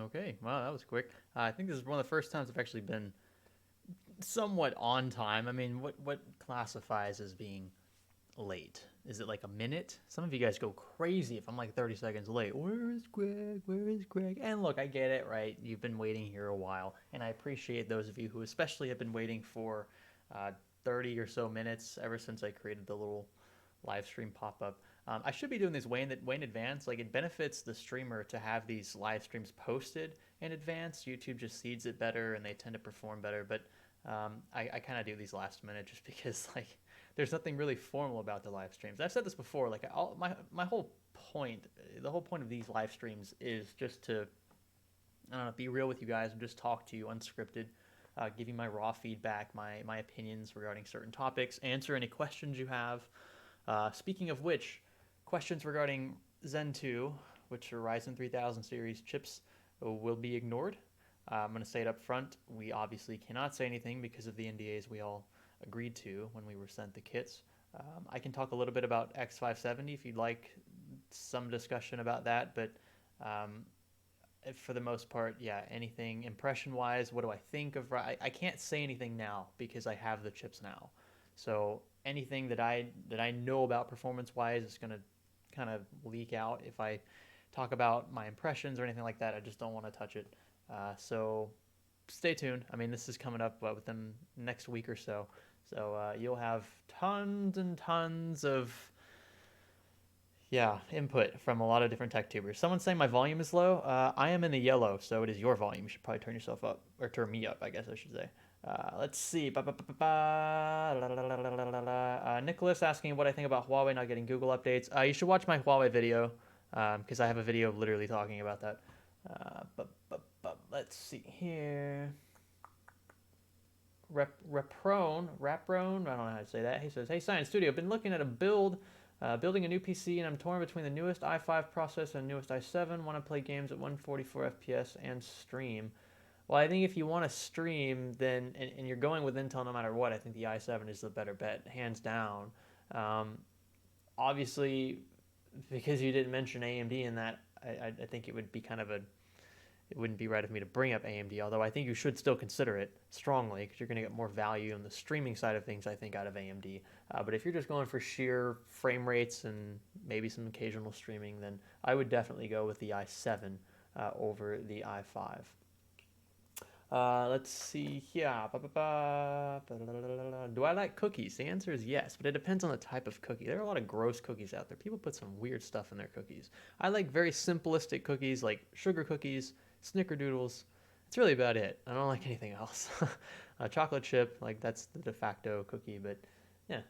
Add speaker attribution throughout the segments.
Speaker 1: Okay, wow, that was quick. I think this is one of the first times I've actually been somewhat on time. I mean, what classifies as being late? Is it like a minute? Some of you guys go crazy if I'm like 30 seconds late. Where is Greg? Where is Greg? And look, I get it, right? You've been waiting here a while, and I appreciate those of you who especially have been waiting for uh, 30 or so minutes ever since I created the little live stream pop up. I should be doing this way in advance. Like it benefits the streamer to have these live streams posted in advance. YouTube just seeds it better, and they tend to perform better. But I kind of do these last minute just because like there's nothing really formal about the live streams. I've said this before. Like my whole point, the whole point of these live streams is just to I don't know, be real with you guys and just talk to you unscripted, give you my raw feedback, my opinions regarding certain topics, answer any questions you have. Speaking of which, questions regarding Zen 2, which are Ryzen 3000 series chips, will be ignored. I'm going to say it up front. We obviously cannot say anything because of the NDAs we all agreed to when we were sent the kits. I can talk a little bit about X570 if you'd like some discussion about that, but um, for the most part, yeah, anything impression wise, what do I think of? I can't say anything now because I have the chips now. So anything that I know about performance wise is gonna kind of leak out if I talk about my impressions or anything like that. I just don't want to touch it. So stay tuned. I mean, this is coming up within next week or so. So you'll have tons and tons of input from a lot of different tech tubers. Someone's saying my volume is low. I am in the yellow, so it is your volume. You should probably turn yourself up, or turn me up, I guess I should say. Let's see. Nicholas asking what I think about Huawei not getting Google updates. You should watch my Huawei video because I have a video literally talking about that. Let's see here. Raprone, I don't know how to say that. He says, "Hey, Science Studio, been looking at building a new PC, and I'm torn between the newest i5 processor and newest i7. Want to play games at 144 FPS and stream. Well, I think if you want to stream, then and you're going with Intel no matter what, I think the i7 is the better bet, hands down. Um, Obviously, because you didn't mention AMD in that, I think it would be kind of a it wouldn't be right of me to bring up AMD, although I think you should still consider it strongly because you're going to get more value on the streaming side of things, I think, out of AMD. But if you're just going for sheer frame rates and maybe some occasional streaming, then I would definitely go with the i7 over the i5. Let's see here. Do I like cookies? The answer is yes, but it depends on the type of cookie. There are a lot of gross cookies out there. People put some weird stuff in their cookies. I like very simplistic cookies like sugar cookies, snickerdoodles. It's really about it. I don't like anything else. Chocolate chip, like that's the de facto cookie, but yeah,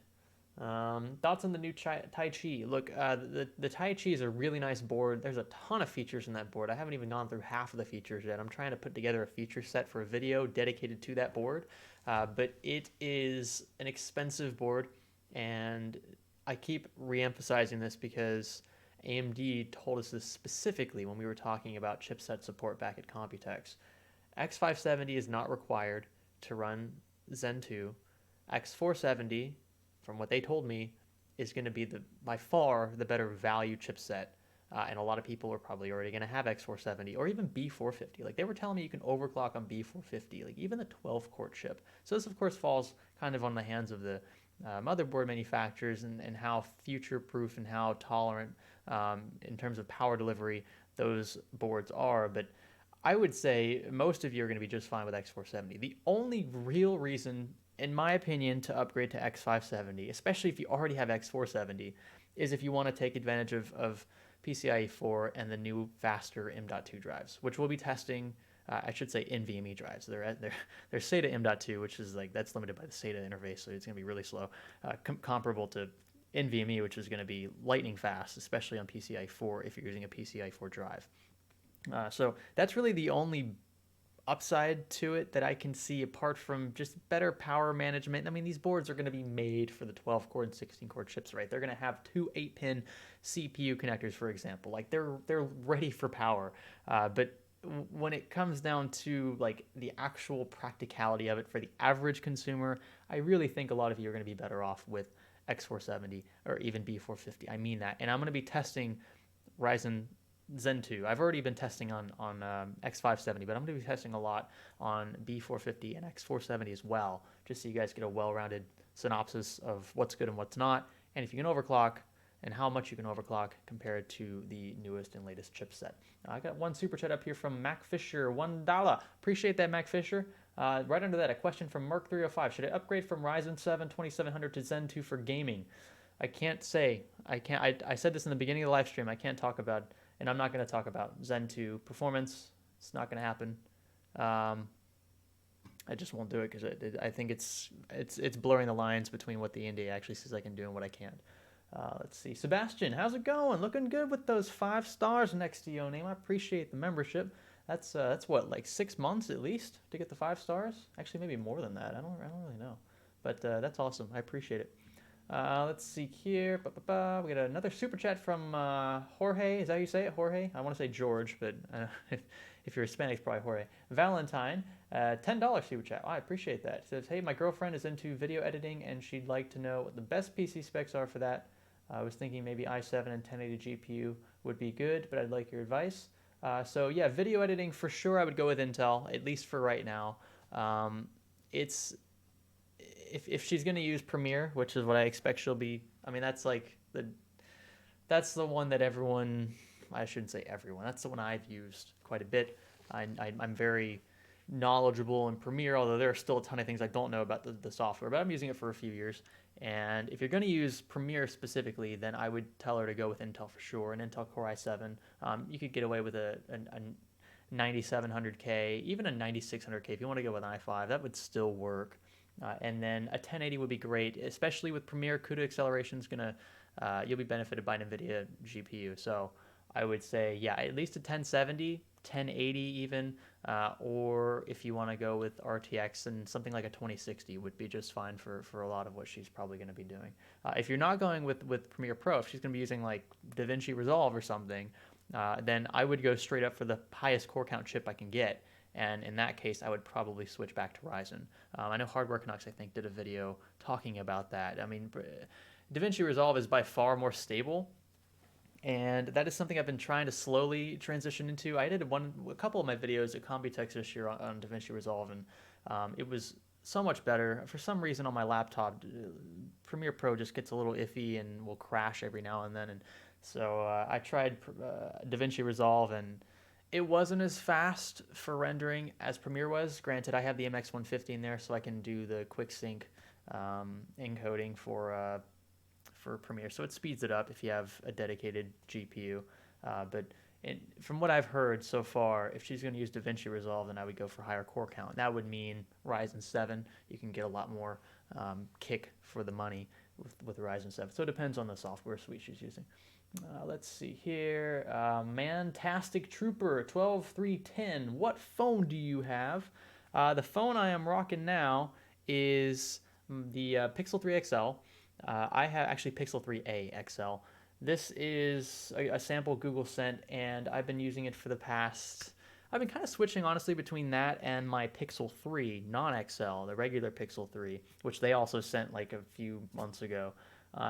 Speaker 1: thoughts on the new Tai Chi? Look, the Tai Chi is a really nice board. There's a ton of features in that board. I haven't even gone through half of the features yet. I'm trying to put together a feature set for a video dedicated to that board. But it is an expensive board, and I keep re-emphasizing this because AMD told us this specifically when we were talking about chipset support back at Computex. X570 is not required to run Zen 2. X470, from what they told me, is going to be the by far the better value chipset. And a lot of people are probably already going to have X470 or even B450. Like they were telling me you can overclock on B450, like even the 12 core chip. So this, of course, falls kind of on the hands of the motherboard manufacturers and how future proof and how tolerant in terms of power delivery those boards are. But I would say most of you are going to be just fine with X470. The only real reason, in my opinion, to upgrade to X570, especially if you already have X470, is if you want to take advantage of PCIe 4 and the new faster M.2 drives, which we'll be testing. I should say NVMe drives. They're SATA M.2, which is like that's limited by the SATA interface, so it's going to be really slow, comparable to NVMe, which is going to be lightning fast, especially on PCIe 4 if you're using a PCIe 4 drive. So that's really the only upside to it that I can see apart from just better power management. I mean, these boards are going to be made for the 12 core and 16 core chips, right? They're going to have two 8-pin CPU connectors, for example. Like they're ready for power. But when it comes down to like the actual practicality of it for the average consumer, I really think a lot of you are going to be better off with X470 or even B450. I mean that. And I'm going to be testing Ryzen Zen 2. I've already been testing on X570, but I'm going to be testing a lot on B450 and X470 as well, just so you guys get a well-rounded synopsis of what's good and what's not, and if you can overclock, and how much you can overclock compared to the newest and latest chipset. I got one super chat up here from Mac Fisher, $1. Appreciate that, Mac Fisher. Right under that, a question from Mark305. Should I upgrade from Ryzen 7 2700 to Zen 2 for gaming? I can't say. I said this in the beginning of the live stream. I can't talk about, and I'm not going to talk about Zen 2 performance. It's not going to happen. I just won't do it because I think it's blurring the lines between what the NDA actually says I can do and what I can't. Let's see. Sebastian, how's it going? Looking good with those 5 stars next to your name. I appreciate the membership. That's what, like 6 months at least to get the 5 stars? Actually, maybe more than that. I don't really know. But that's awesome. I appreciate it. Let's see here. We got another super chat from Jorge. Is that how you say it? Jorge? I want to say George, but if you're Hispanic, it's probably Jorge. Valentine, $10 super chat. Oh, I appreciate that. It says, hey, my girlfriend is into video editing, and she'd like to know what the best PC specs are for that. I was thinking maybe i7 and 1080 GPU would be good, but I'd like your advice. So yeah, video editing for sure I would go with Intel, at least for right now. If she's going to use Premiere, which is what I expect she'll be, I mean, that's the one that everyone, I shouldn't say everyone, that's the one I've used quite a bit. I'm very knowledgeable in Premiere, although there are still a ton of things I don't know about the software, but I'm using it for a few years. And if you're going to use Premiere specifically, then I would tell her to go with Intel for sure, an Intel Core i7. You could get away with a 9700K, even a 9600K if you want to go with an i5. That would still work. And then a 1080 would be great, especially with Premiere. CUDA acceleration is going to, you'll be benefited by NVIDIA GPU. So I would say, yeah, at least a 1070, 1080 even, or if you want to go with RTX and something like a 2060 would be just fine for a lot of what she's probably going to be doing. If you're not going with Premiere Pro, if she's going to be using like DaVinci Resolve or something, then I would go straight up for the highest core count chip I can get. And in that case, I would probably switch back to Ryzen. I know Hardware Canucks, I think, did a video talking about that. I mean, DaVinci Resolve is by far more stable, and that is something I've been trying to slowly transition into. I did a couple of my videos at Computex this year on DaVinci Resolve, and it was so much better. For some reason on my laptop, Premiere Pro just gets a little iffy and will crash every now and then. And so I tried DaVinci Resolve, and it wasn't as fast for rendering as Premiere was. Granted, I have the MX150 in there, so I can do the quick sync encoding for Premiere. So it speeds it up if you have a dedicated GPU. But from what I've heard so far, if she's going to use DaVinci Resolve, then I would go for higher core count. That would mean Ryzen 7. You can get a lot more kick for the money with Ryzen 7. So it depends on the software suite she's using. Let's see here. Mantastic Trooper 12310. What phone do you have? The phone I am rocking now is the Pixel 3 XL. I have actually Pixel 3a XL. This is a sample Google sent, and I've been using it for the past. I've been kind of switching, honestly, between that and my Pixel 3 non-XL, the regular Pixel 3, which they also sent like a few months ago.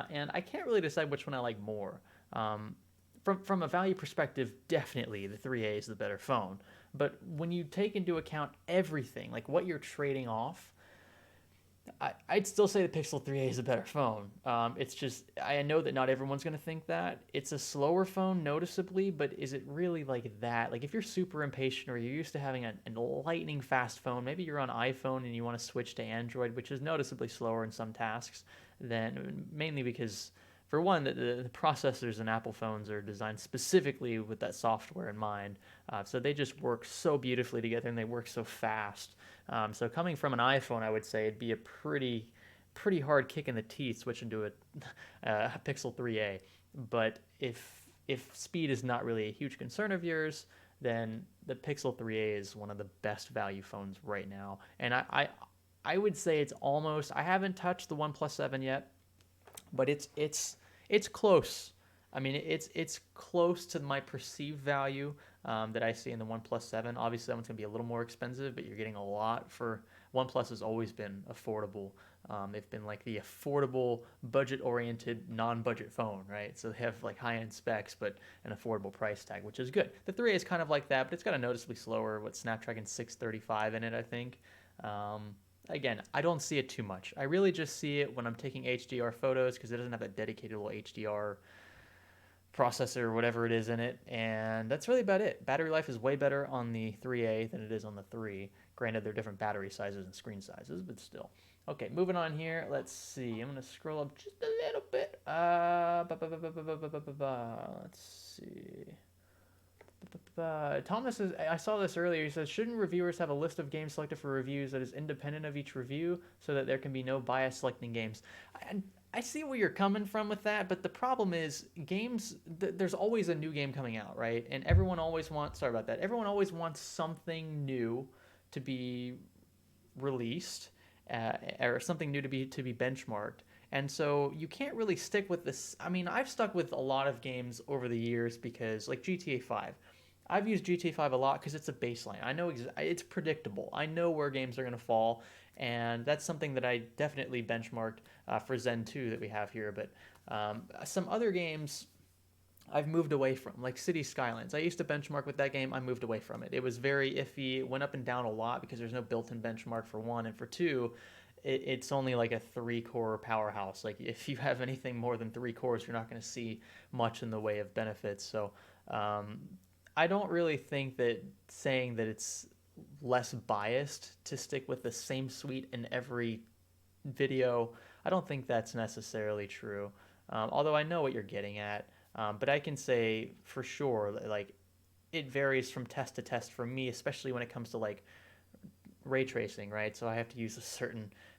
Speaker 1: And I can't really decide which one I like more. From a value perspective, definitely the 3A is the better phone. But when you take into account everything, like what you're trading off, I'd still say the Pixel 3a is a better phone. It's just, I know that not everyone's going to think that. It's a slower phone noticeably, but is it really like that? Like if you're super impatient or you're used to having a lightning fast phone, maybe you're on iPhone and you want to switch to Android, which is noticeably slower in some tasks, then mainly because, for one, the processors in Apple phones are designed specifically with that software in mind. So they just work so beautifully together and they work so fast. So coming from an iPhone, I would say it'd be a pretty hard kick in the teeth switching to a Pixel 3a. But if speed is not really a huge concern of yours, then the Pixel 3a is one of the best value phones right now. And I would say it's almost, I haven't touched the OnePlus 7 yet, but it's close. I mean, it's close to my perceived value that I see in the OnePlus 7. Obviously, that one's going to be a little more expensive, but you're getting a lot for OnePlus has always been affordable. They've been like the affordable, budget-oriented, non-budget phone, right? So they have like high-end specs, but an affordable price tag, which is good. The 3A is kind of like that, but it's got a noticeably slower, Snapdragon 635 in it, I think. Again, I don't see it too much. I really just see it when I'm taking HDR photos because it doesn't have a dedicated little HDR processor or whatever it is in it, and that's really about it. Battery life is way better on the 3A than it is on the 3. Granted, they're different battery sizes and screen sizes, but still. Okay, moving on here. Let's see. I'm gonna scroll up just a little bit. Let's see. Thomas is. I saw this earlier. He says, shouldn't reviewers have a list of games selected for reviews that is independent of each review, so that there can be no bias selecting games? I see where you're coming from with that, but the problem is games. There's always a new game coming out, right? And everyone always wants. Sorry about that. Everyone always wants something new to be released, or something new to be benchmarked. And so you can't really stick with this. I mean, I've stuck with a lot of games over the years because, like GTA 5, I've used GTA 5 a lot because it's a baseline. I know it's predictable. I know where games are going to fall, and that's something that I definitely benchmarked for Zen 2 that we have here. But some other games I've moved away from, like City Skylines. I used to benchmark with that game. I moved away from it. It was very iffy. It went up and down a lot because there's no built-in benchmark for one, and for two, it's only like a 3-core powerhouse. Like if you have anything more than 3 cores, you're not going to see much in the way of benefits. So I don't really think that saying that it's less biased to stick with the same suite in every video, I don't think that's necessarily true. Although I know what you're getting at. But I can say for sure, like, it varies from test to test for me, especially when it comes to like ray tracing, right? So I have to use a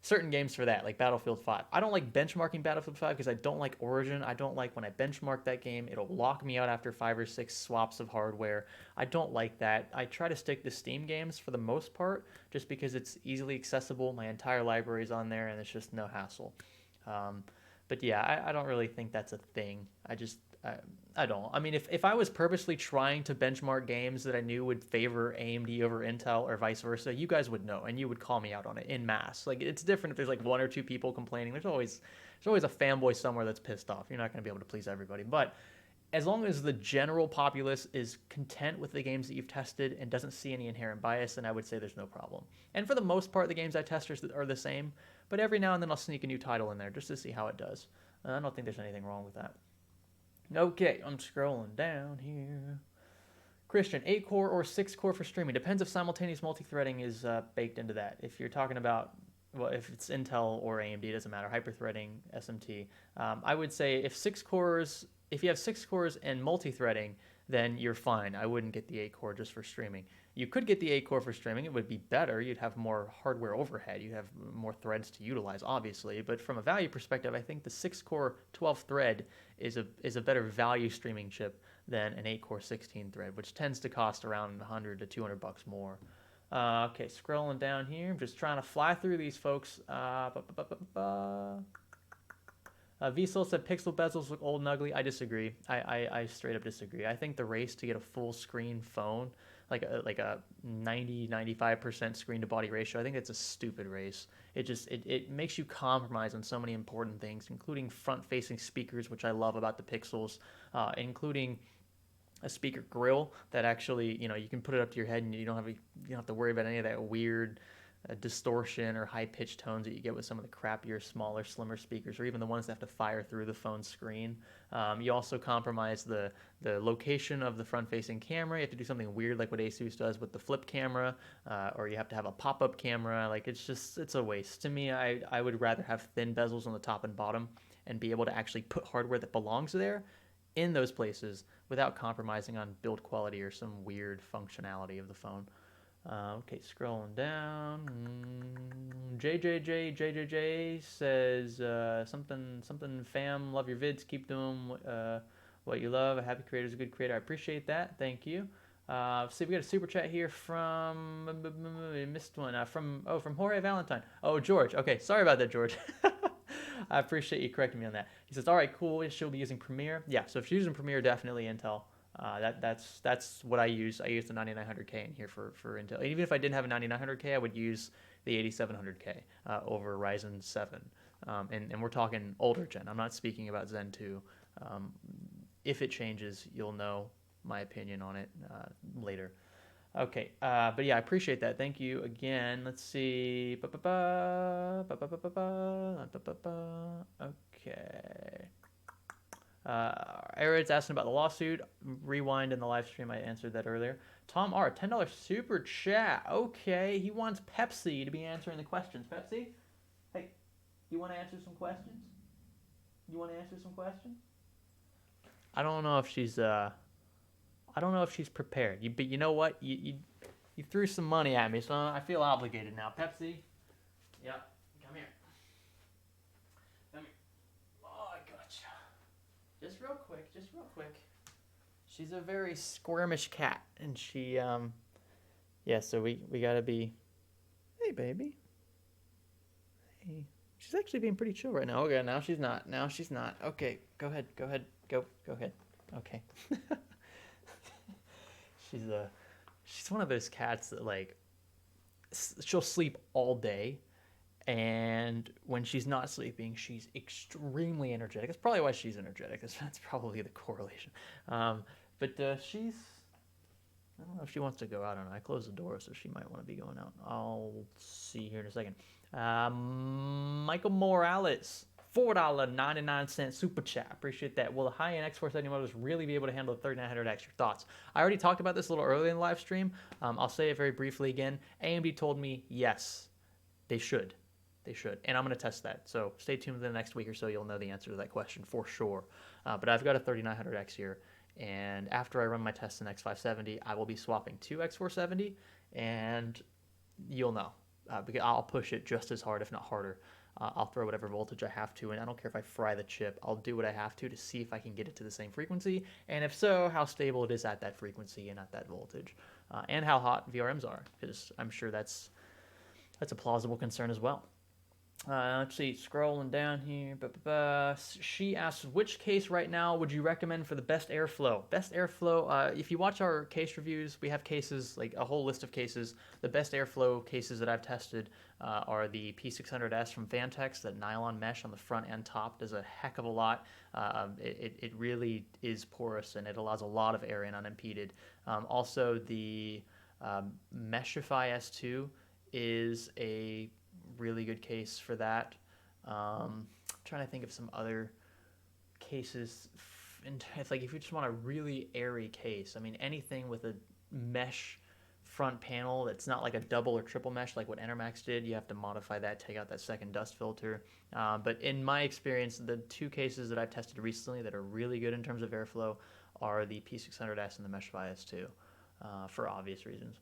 Speaker 1: certain games for that, like Battlefield 5. I don't like benchmarking Battlefield 5 because I don't like Origin. I don't like when I benchmark that game, it'll lock me out after 5 or 6 swaps of hardware. I don't like that. I try to stick to Steam games for the most part, just because it's easily accessible. My entire library is on there, and it's just no hassle. But yeah, I don't really think that's a thing. I don't. I mean, if I was purposely trying to benchmark games that I knew would favor AMD over Intel or vice versa, you guys would know and you would call me out on it in mass. Like, it's different if there's like 1 or 2 people complaining. There's always a fanboy somewhere that's pissed off. You're not going to be able to please everybody. But as long as the general populace is content with the games that you've tested and doesn't see any inherent bias, then I would say there's no problem. And for the most part, the games I test are the same. But every now and then I'll sneak a new title in there just to see how it does. I don't think there's anything wrong with that. Okay, I'm scrolling down here. Christian, 8-core or 6-core for streaming? Depends if simultaneous multi-threading is baked into that. If you're talking about, well, if it's Intel or AMD, it doesn't matter. Hyper-threading, SMT. I would say if you have 6 cores and multi-threading, then you're fine. I wouldn't get the 8-core just for streaming. You could get the 8-core for streaming. It would be better. You'd have more hardware overhead. You'd have more threads to utilize, obviously. But from a value perspective, I think the 6-core 12-thread is a better value streaming chip than an 8-core 16-thread, which tends to cost around $100 to $200 more. Okay, scrolling down here. I'm just trying to fly through these, folks. Vsol said pixel bezels look old and ugly. I disagree. I straight up disagree. I think the race to get a full screen phone, like a 90-95% screen to body ratio, I think it's a stupid race. It makes you compromise on so many important things, including front facing speakers, which I love about the Pixels, including a speaker grill that actually, you can put it up to your head and you don't have to worry about any of that weird distortion or high-pitched tones that you get with some of the crappier, smaller, slimmer speakers, or even the ones that have to fire through the phone screen. You also compromise the location of the front-facing camera. You have to do something weird like what Asus does with the flip camera, or you have to have a pop-up camera. Like, it's a waste. To me, I would rather have thin bezels on the top and bottom and be able to actually put hardware that belongs there in those places without compromising on build quality or some weird functionality of the phone. Okay, scrolling down. JJJ says something. Fam, love your vids. Keep doing what you love. A happy creator is a good creator. I appreciate that. Thank you. See, we got a super chat here from missed one. From Jorge Valentine. Oh, George. Okay, sorry about that, George. I appreciate you correcting me on that. He says, all right, cool. She'll be using Premiere. Yeah, so if she's using Premiere, definitely Intel. That's what I use. I use the 9900K in here for Intel. And even if I didn't have a 9900K, I would use the 8700K over Ryzen 7. And we're talking older gen. I'm not speaking about Zen 2. If it changes, you'll know my opinion on it later. Okay, but yeah, I appreciate that. Thank you again. Let's see. Okay. Arid's asking about the lawsuit. Rewind in the live stream. I answered that earlier. Tom R, $10 super chat. Okay, he wants Pepsi to be answering the questions. Pepsi, hey, you want to answer some questions? You want to answer some questions? I don't know if she's prepared. But you know what? You threw some money at me, so I feel obligated now. Pepsi, yeah, come here. Come here. Oh, I gotcha. Just real quick. She's a very squirmish cat, and she yeah. So we gotta be. Hey, baby. Hey. She's actually being pretty chill right now. Okay, now she's not. Okay, go ahead. Go ahead. Okay. She's one of those cats that like she'll sleep all day, and when she's not sleeping, she's extremely energetic. That's probably why she's energetic. That's probably the correlation. But she's I don't know if she wants to go out or not. I closed the door, so she might want to be going out. I'll see here in a second. Michael Morales, $4.99 super chat. Appreciate that. Will the high-end X470 motors really be able to handle the 3900X? Your thoughts? I already talked about this a little earlier in the live stream. I'll say it very briefly again. AMD told me yes, they should. And I'm going to test that. So stay tuned for the next week or so. You'll know the answer to that question for sure. But I've got a 3900X here. And after I run my tests in X570, I will be swapping to X470, and you'll know. Because I'll push it just as hard, if not harder. I'll throw whatever voltage I have to, and I don't care if I fry the chip. I'll do what I have to see if I can get it to the same frequency, and if so, how stable it is at that frequency and at that voltage, and how hot VRMs are, because I'm sure that's a plausible concern as well. Let's see, scrolling down here. She asks, which case right now would you recommend for the best airflow? Best airflow, if you watch our case reviews, we have cases, like a whole list of cases. The best airflow cases that I've tested are the P600S from Vantex. That nylon mesh on the front and top does a heck of a lot. It really is porous, and it allows a lot of air in unimpeded. Also, the Meshify S2 is a really good case for that. Trying to think of some other cases. It's like if you just want a really airy case, I mean, anything with a mesh front panel that's not like a double or triple mesh like what Enermax did, you have to modify that, take out that second dust filter. But in my experience, the two cases that I've tested recently that are really good in terms of airflow are the P600S and the Meshify S2 for obvious reasons.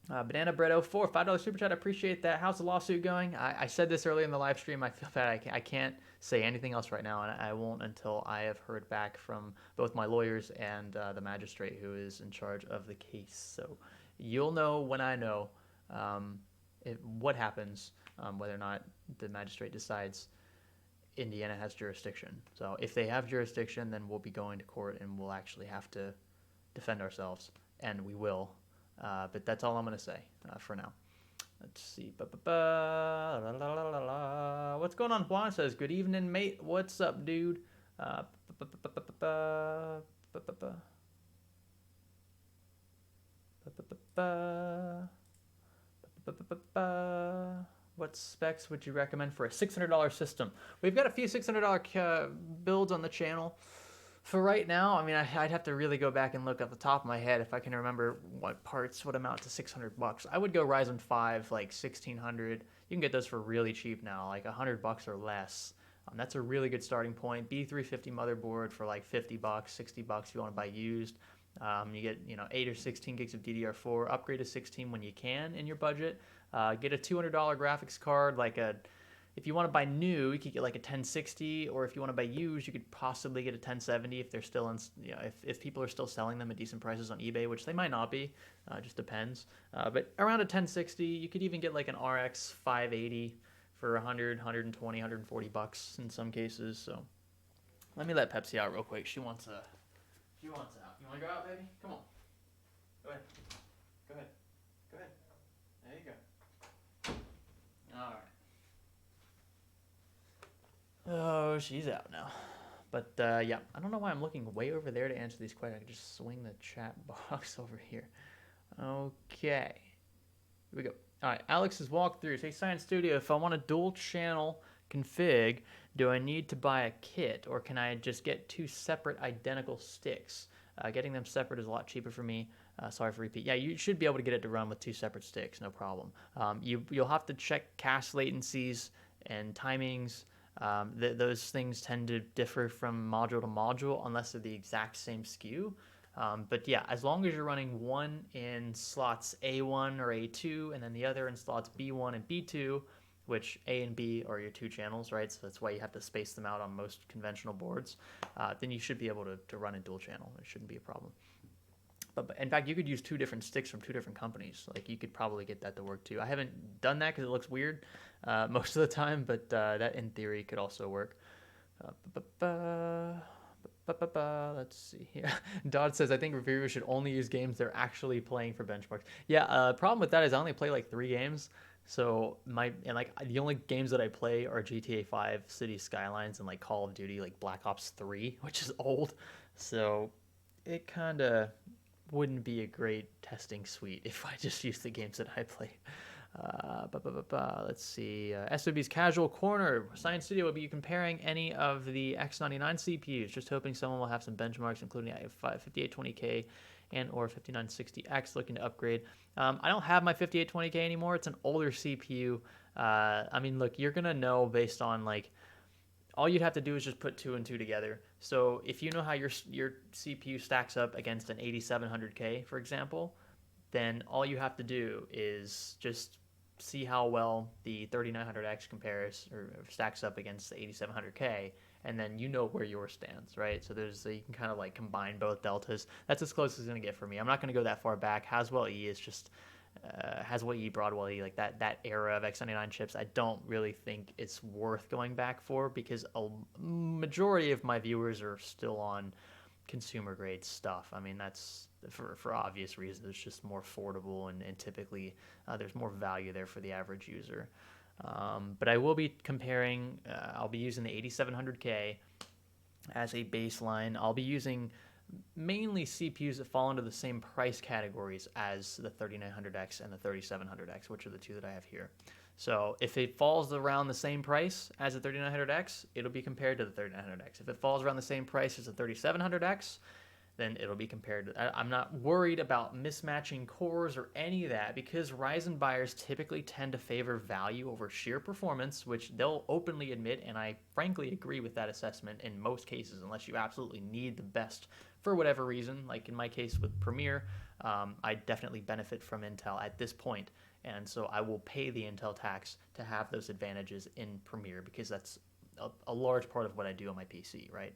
Speaker 1: Banana Bread 04, $5 super chat. I appreciate that. How's the lawsuit going? I said this early in the live stream. I feel bad. I can't say anything else right now, and I won't until I have heard back from both my lawyers and the magistrate who is in charge of the case. So you'll know when I know what happens, whether or not the magistrate decides Indiana has jurisdiction. So if they have jurisdiction, then we'll be going to court and we'll actually have to defend ourselves, and we will. But that's all I'm going to say for now. Let's see. What's going on? Juan says, good evening, mate. What's up, dude? What specs would you recommend for a $600 system? We've got a few $600 builds on the channel. For right now, I mean, I'd have to really go back and look at the top of my head if I can remember what parts would amount to $600. I would go Ryzen 5, like 1600. You can get those for really cheap now, like $100 or less. That's a really good starting point. B350 motherboard for like $50, $60 if you want to buy used. You get 8 or 16 gigs of DDR4. Upgrade to 16 when you can in your budget. Get a $200 graphics card, if you want to buy new, you could get like a 1060, or if you want to buy used, you could possibly get a 1070 if they're still in, if people are still selling them at decent prices on eBay, which they might not be, just depends. But around a 1060, you could even get like an RX 580 for 100, 120, 140 bucks in some cases. So let me let Pepsi out real quick. She wants out. You want to go out, baby? Come on. Go ahead. There you go. Oh, she's out now. But yeah, I don't know why I'm looking way over there to answer these questions. I can just swing the chat box over here. Okay, here we go. All right, Alex's walkthrough. Say Science Studio, if I want a dual channel config, do I need to buy a kit or can I just get two separate identical sticks? Getting them separate is a lot cheaper for me. Sorry for repeat. Yeah, you should be able to get it to run with two separate sticks, no problem. You'll have to check cache latencies and timings. Those things tend to differ from module to module unless they're the exact same SKU. But yeah, as long as you're running one in slots A1 or A2 and then the other in slots B1 and B2, which A and B are your two channels, right? So that's why you have to space them out on most conventional boards. Then you should be able to run a dual channel. It shouldn't be a problem. But in fact, you could use two different sticks from two different companies. Like you could probably get that to work too. I haven't done that because it looks weird most of the time, but that in theory could also work. Let's see here. Dodd says, I think reviewers should only use games they're actually playing for benchmarks. Yeah, problem with that is I only play like 3 games. So the only games that I play are GTA 5, City Skylines, and like Call of Duty, like Black Ops 3, which is old. So it kind of wouldn't be a great testing suite if I just used the games that I play. Let's see. SOB's Casual Corner. Science Studio will be comparing any of the X99 CPUs. Just hoping someone will have some benchmarks, including 5820K and or 5960X. Looking to upgrade. I don't have my 5820K anymore. It's an older CPU. I mean, look, you're gonna know based on like. All you'd have to do is just put 2 and 2 together. So if you know how your CPU stacks up against an 8700K, for example, then all you have to do is just see how well the 3900X compares or stacks up against the 8700K, and then you know where yours stands, right? So you can kind of like combine both deltas. That's as close as it's gonna get for me. I'm not gonna go that far back. Haswell E is just Haswell E, Broadwell E, like that era of X99 chips. I don't really think it's worth going back for because a majority of my viewers are still on consumer grade stuff. I mean, that's for obvious reasons. It's just more affordable and typically there's more value there for the average user. But I will be comparing, I'll be using the 8700K as a baseline. I'll be using mainly CPUs that fall into the same price categories as the 3900X and the 3700X, which are the two that I have here. So if it falls around the same price as the 3900X, it'll be compared to the 3900X. If it falls around the same price as the 3700X, then it'll be compared to. I'm not worried about mismatching cores or any of that because Ryzen buyers typically tend to favor value over sheer performance, which they'll openly admit, and I frankly agree with that assessment in most cases, unless you absolutely need the best for whatever reason. Like in my case with Premiere, I definitely benefit from Intel at this point, and so I will pay the Intel tax to have those advantages in Premiere because that's a large part of what I do on my PC, right?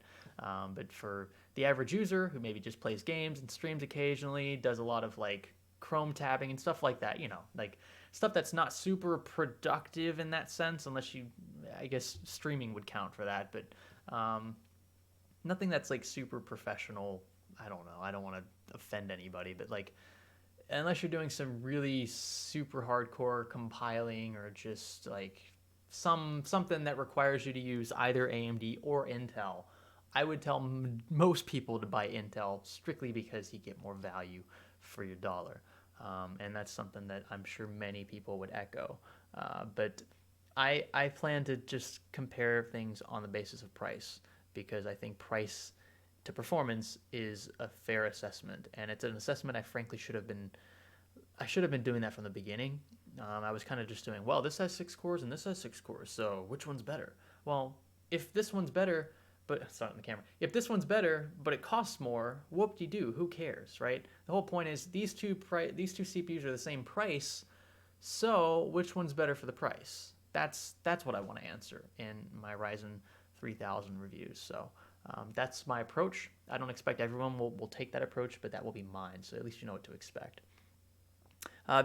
Speaker 1: But for the average user who maybe just plays games and streams occasionally, does a lot of like Chrome tabbing and stuff like that, like stuff that's not super productive in that sense, unless I guess streaming would count for that, but nothing that's like super professional. I don't know. I don't want to offend anybody, but like, unless you're doing some really super hardcore compiling or just like something that requires you to use either AMD or Intel, I would tell most people to buy Intel strictly because you get more value for your dollar. And that's something that I'm sure many people would echo. But I plan to just compare things on the basis of price because I think price to performance is a fair assessment. And it's an assessment I frankly should have been doing that from the beginning. I was kind of just doing, well, this has 6 cores and this has 6 cores, so which one's better? Well, if this one's better, but sorry on the camera. If this one's better, but it costs more, whoop-de-doo, who cares, right? The whole point is these two CPUs are the same price, so which one's better for the price? That's what I want to answer in my Ryzen 3000 reviews. So that's my approach. I don't expect everyone will take that approach, but that will be mine, so at least you know what to expect.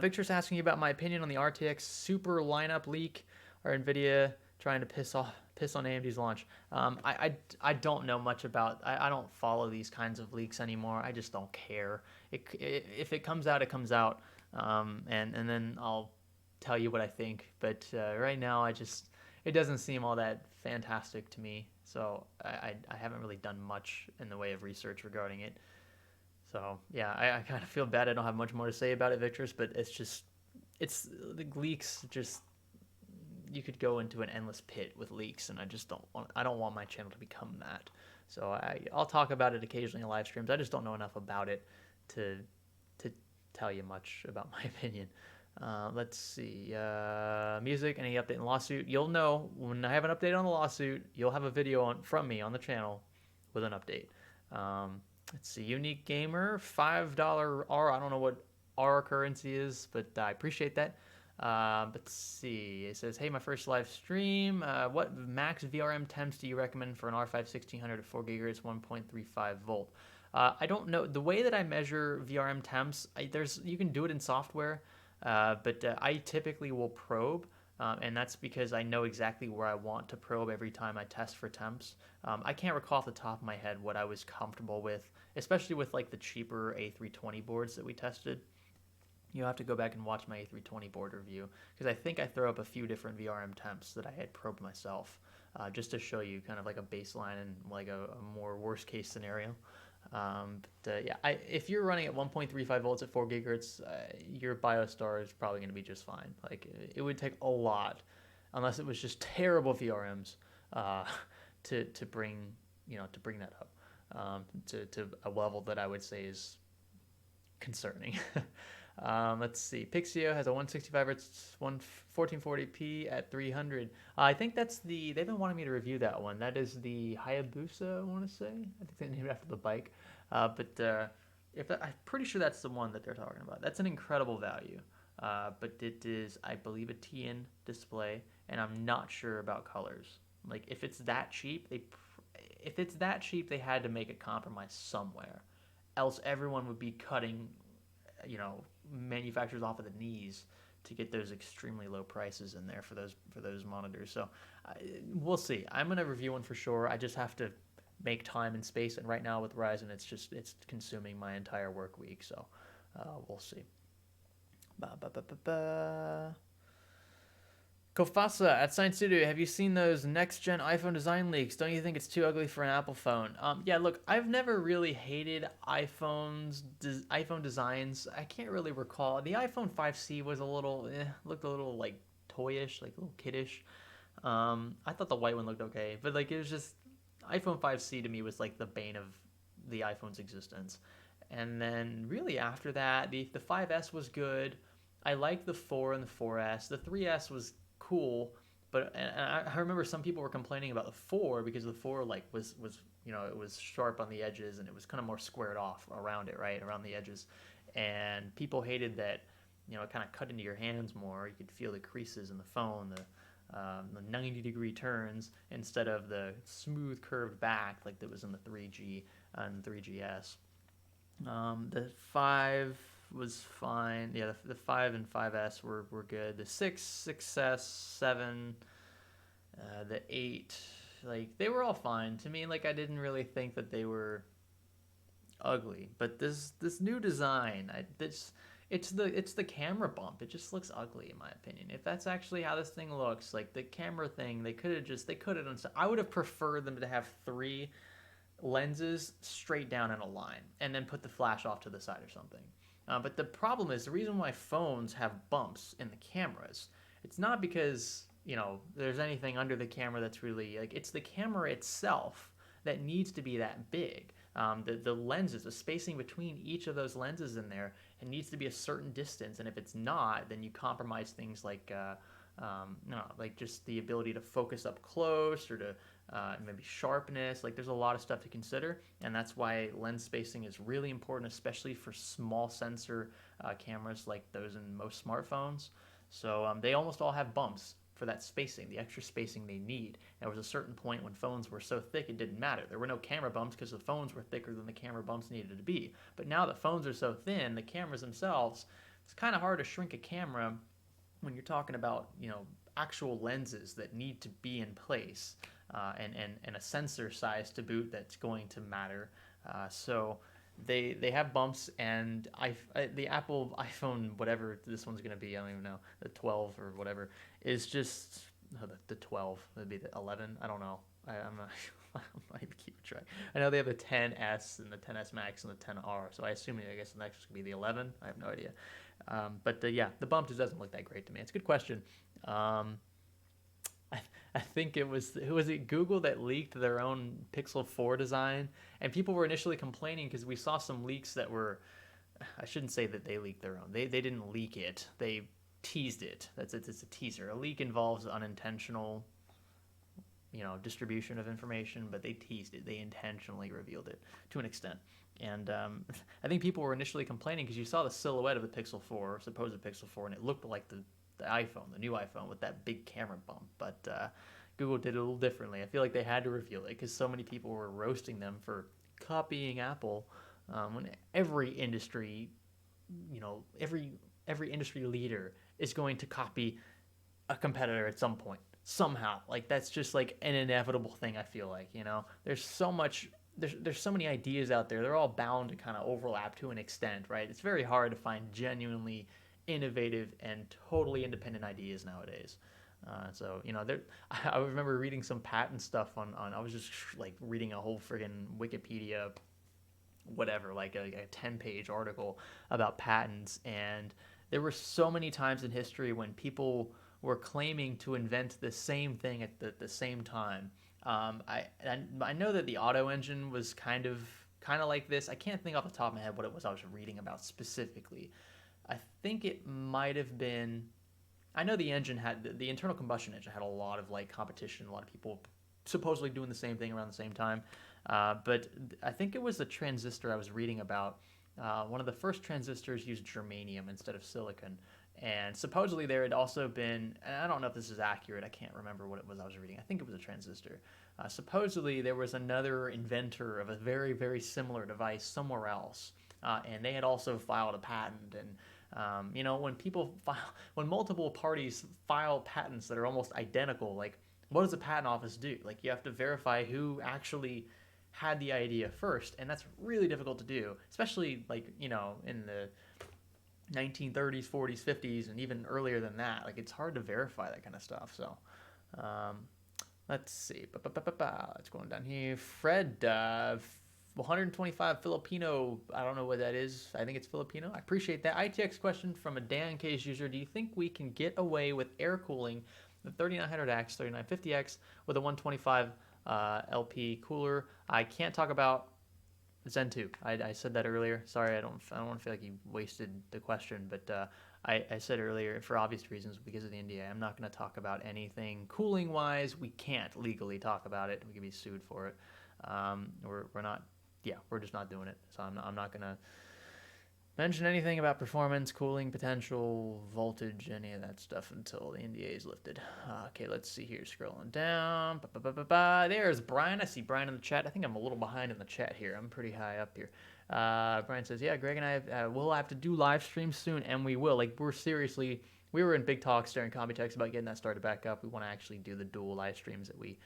Speaker 1: Victor's asking you about my opinion on the RTX Super lineup leak or NVIDIA trying to piss on AMD's launch. I don't know much about. I don't follow these kinds of leaks anymore. I just don't care. If it comes out, it comes out, and then I'll tell you what I think. But right now, it doesn't seem all that fantastic to me. So I haven't really done much in the way of research regarding it. So yeah, I kind of feel bad. I don't have much more to say about it, Victor's, but it's just it's the leaks. Just you could go into an endless pit with leaks, and I don't want my channel to become that. So I'll talk about it occasionally in live streams. I just don't know enough about it to to tell you much about my opinion. Let's see. Music, any update in lawsuit? You'll know when I have an update on the lawsuit. You'll have a video from me on the channel with an update. Let's see. Unique Gamer, $5 R. I don't know what R currency is, but I appreciate that. Let's see. It says, "Hey, my first live stream. What max VRM temps do you recommend for an R5 1600 at 4 gigahertz, 1.35 volt?" I don't know the way that I measure VRM temps. You can do it in software, but I typically will probe, and that's because I know exactly where I want to probe every time I test for temps. I can't recall off the top of my head what I was comfortable with, especially with like the cheaper A320 boards that we tested. You'll have to go back and watch my A320 board review because I think I throw up a few different VRM temps that I had probed myself, just to show you kind of like a baseline and like a more worst case scenario. Yeah, if you're running at 1.35 volts at 4 gigahertz, your BioStar is probably going to be just fine. Like it would take a lot, unless it was just terrible VRMs, uh, to bring that up, to a level that I would say is concerning. Let's see. Pixio has a 165 Hz 1440p at 300. I think they've been wanting me to review that one. That is the Hayabusa, I want to say. I think they named it after the bike. I'm pretty sure that's the one that they're talking about. That's an incredible value. But it is, I believe, a TN display, and I'm not sure about colors. Like if it's that cheap, they had to make a compromise somewhere. Else everyone would be cutting, manufacturers off of the knees to get those extremely low prices in there for those monitors. So we'll see. I'm gonna review one for sure. I just have to make time and space. And right now with Ryzen, it's consuming my entire work week. So we'll see. Ba, ba, ba, ba, ba. Kofasa at Science Studio, have you seen those next-gen iPhone design leaks? Don't you think it's too ugly for an Apple phone? Yeah, look, I've never really hated iPhone designs. I can't really recall. The iPhone 5C was looked a little like toyish, like a little kiddish. I thought the white one looked okay, but like it was just iPhone 5C to me was like the bane of the iPhone's existence. And then really after that, the 5S was good. I liked the 4 and the 4S. The 3S was cool, but and I remember some people were complaining about the 4 because the 4 like was it was sharp on the edges and it was kind of more squared off around it, right, around the edges, and people hated that it kind of cut into your hands more. You could feel the creases in the phone, the 90-degree turns instead of the smooth curved back like that was in the 3G and 3GS. The 5 was fine. Yeah, the 5 and 5S were good. The 6, 6S, 7, the 8, like they were all fine to me. Like I didn't really think that they were ugly, but this new design, it's the camera bump. It just looks ugly in my opinion. If that's actually how this thing looks, like the camera thing, they could have. I would have preferred them to have 3 lenses straight down in a line and then put the flash off to the side or something. But the problem is the reason why phones have bumps in the cameras, it's not because there's anything under the camera that's really like, it's the camera itself that needs to be that big. The lenses, the spacing between each of those lenses in there, it needs to be a certain distance, and if it's not, then you compromise things like like just the ability to focus up close or to maybe sharpness. Like there's a lot of stuff to consider, and that's why lens spacing is really important, especially for small sensor cameras like those in most smartphones. So they almost all have bumps for that spacing, the extra spacing they need. There was a certain point when phones were so thick it didn't matter. There were no camera bumps because the phones were thicker than the camera bumps needed to be. But now that phones are so thin, the cameras themselves, it's kind of hard to shrink a camera when you're talking about actual lenses that need to be in place, and a sensor size to boot that's going to matter. So they have bumps, and the Apple iPhone, whatever this one's going to be, I don't even know, the 12 or whatever, is just no, the 12. That'd be the 11. I don't know. I'm not. I'm not even keeping track. I know they have the 10s and the 10s Max and the 10R. So I assume I guess the next is gonna be the 11. I have no idea. But yeah, the bump just doesn't look that great to me. It's a good question. Um, I, I think it was who was it Google that leaked their own Pixel 4 design, and people were initially complaining because we saw some leaks that were. I shouldn't say that they leaked their own. They didn't leak it. They teased it. That's it. It's a teaser. A leak involves unintentional, distribution of information, but they teased it. They intentionally revealed it to an extent. And I think people were initially complaining because you saw the silhouette of the Pixel 4, supposed Pixel 4, and it looked like the iPhone, the new iPhone with that big camera bump. But Google did it a little differently. I feel like they had to reveal it because so many people were roasting them for copying Apple when every industry, every industry leader is going to copy a competitor at some point somehow. Like that's just like an inevitable thing. I feel like there's so much. There's so many ideas out there. They're all bound to kind of overlap to an extent, right? It's very hard to find genuinely innovative and totally independent ideas nowadays. There. I remember reading some patent stuff on. I was just like reading a whole friggin' Wikipedia, whatever, like a 10-page article about patents, and there were so many times in history when people were claiming to invent the same thing at the same time. I know that the auto engine was kind of like this. I can't think off the top of my head what it was I was reading about specifically. I think it might have been. I know the internal combustion engine had a lot of like competition, a lot of people supposedly doing the same thing around the same time. But I think it was the transistor I was reading about. One of the first transistors used germanium instead of silicon. And supposedly there had also been, and I don't know if this is accurate, I can't remember what it was I was reading. I think it was a transistor. Supposedly there was another inventor of a very, very similar device somewhere else. And they had also filed a patent. And when multiple parties file patents that are almost identical, like what does the patent office do? Like you have to verify who actually had the idea first, and that's really difficult to do, especially like in the 1930s, 40s, 50s, and even earlier than that. Like it's hard to verify that kind of stuff. So um, let's see. It's going down here. Fred, 125 Filipino. I don't know what that is. I think it's Filipino. I appreciate that. ITX question from a Dan Case user. Do you think we can get away with air cooling the 3900X, 3950X with a 125 LP cooler? I can't talk about Zen 2. I said that earlier. Sorry, I don't want to feel like you wasted the question, but I said earlier, for obvious reasons, because of the NDA, I'm not going to talk about anything cooling-wise. We can't legally talk about it. We could be sued for it. We're not. Yeah, we're just not doing it. So I'm not going to mention anything about performance, cooling, potential, voltage, any of that stuff until the NDA is lifted. Okay, let's see here. Scrolling down. There's Brian. I see Brian in the chat. I think I'm a little behind in the chat here. I'm pretty high up here. Brian says, yeah, Greg and I will have to do live streams soon, and we will. Like, we were in big talks during Computex about getting that started back up. We want to actually do the dual live streams that we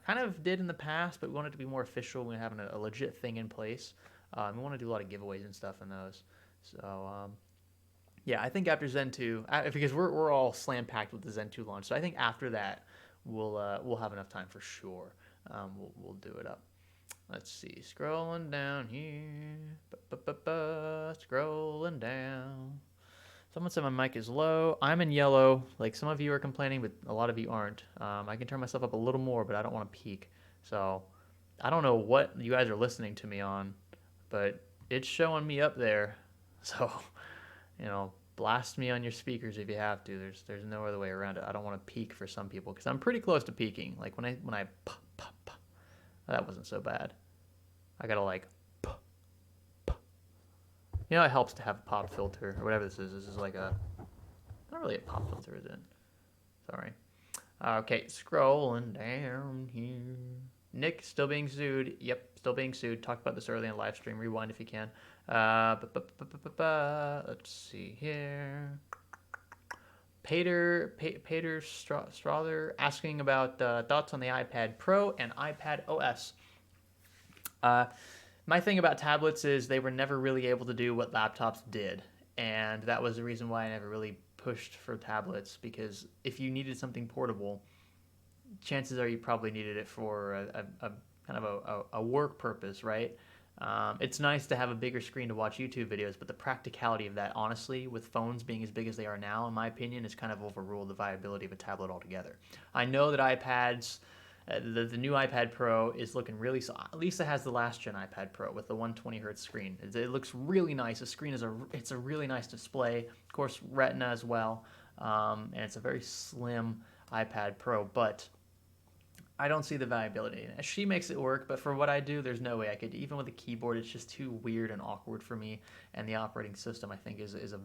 Speaker 1: kind of did in the past, but we want it to be more official. We're having a legit thing in place. We want to do a lot of giveaways and stuff in those. So, yeah, I think after Zen 2, because we're all slam packed with the Zen 2 launch, so I think after that we'll have enough time for sure. We'll do it up. Let's see, scrolling down here, scrolling down. Someone said my mic is low. I'm in yellow. Like some of you are complaining, but a lot of you aren't. I can turn myself up a little more, but I don't want to peak. So I don't know what you guys are listening to me on, but it's showing me up there. So, blast me on your speakers if you have to. There's no other way around it. I don't want to peak for some people because I'm pretty close to peaking. Like when I pop, that wasn't so bad. I gotta like pop. It helps to have a pop filter or whatever this is. This is like not really a pop filter, is it? Sorry. Okay, scrolling down here. Nick, still being sued. Yep, still being sued. Talked about this early in live stream. Rewind if you can. Let's see here. Pater Strother asking about thoughts on the iPad Pro and iPad OS. My thing about tablets is they were never really able to do what laptops did, and that was the reason why I never really pushed for tablets, because if you needed something portable, chances are you probably needed it for a kind of a work purpose, right? It's nice to have a bigger screen to watch YouTube videos, but the practicality of that, honestly, with phones being as big as they are now, in my opinion, has kind of overruled the viability of a tablet altogether. I know that iPads, the new iPad Pro is looking really, so at least it has the last gen iPad Pro with the 120 hertz screen. It looks really nice. The screen it's a really nice display. Of course, Retina as well, and it's a very slim iPad Pro, but I don't see the viability in it. She makes it work, but for what I do, there's no way I could. Even with a keyboard, it's just too weird and awkward for me. And the operating system, I think, is a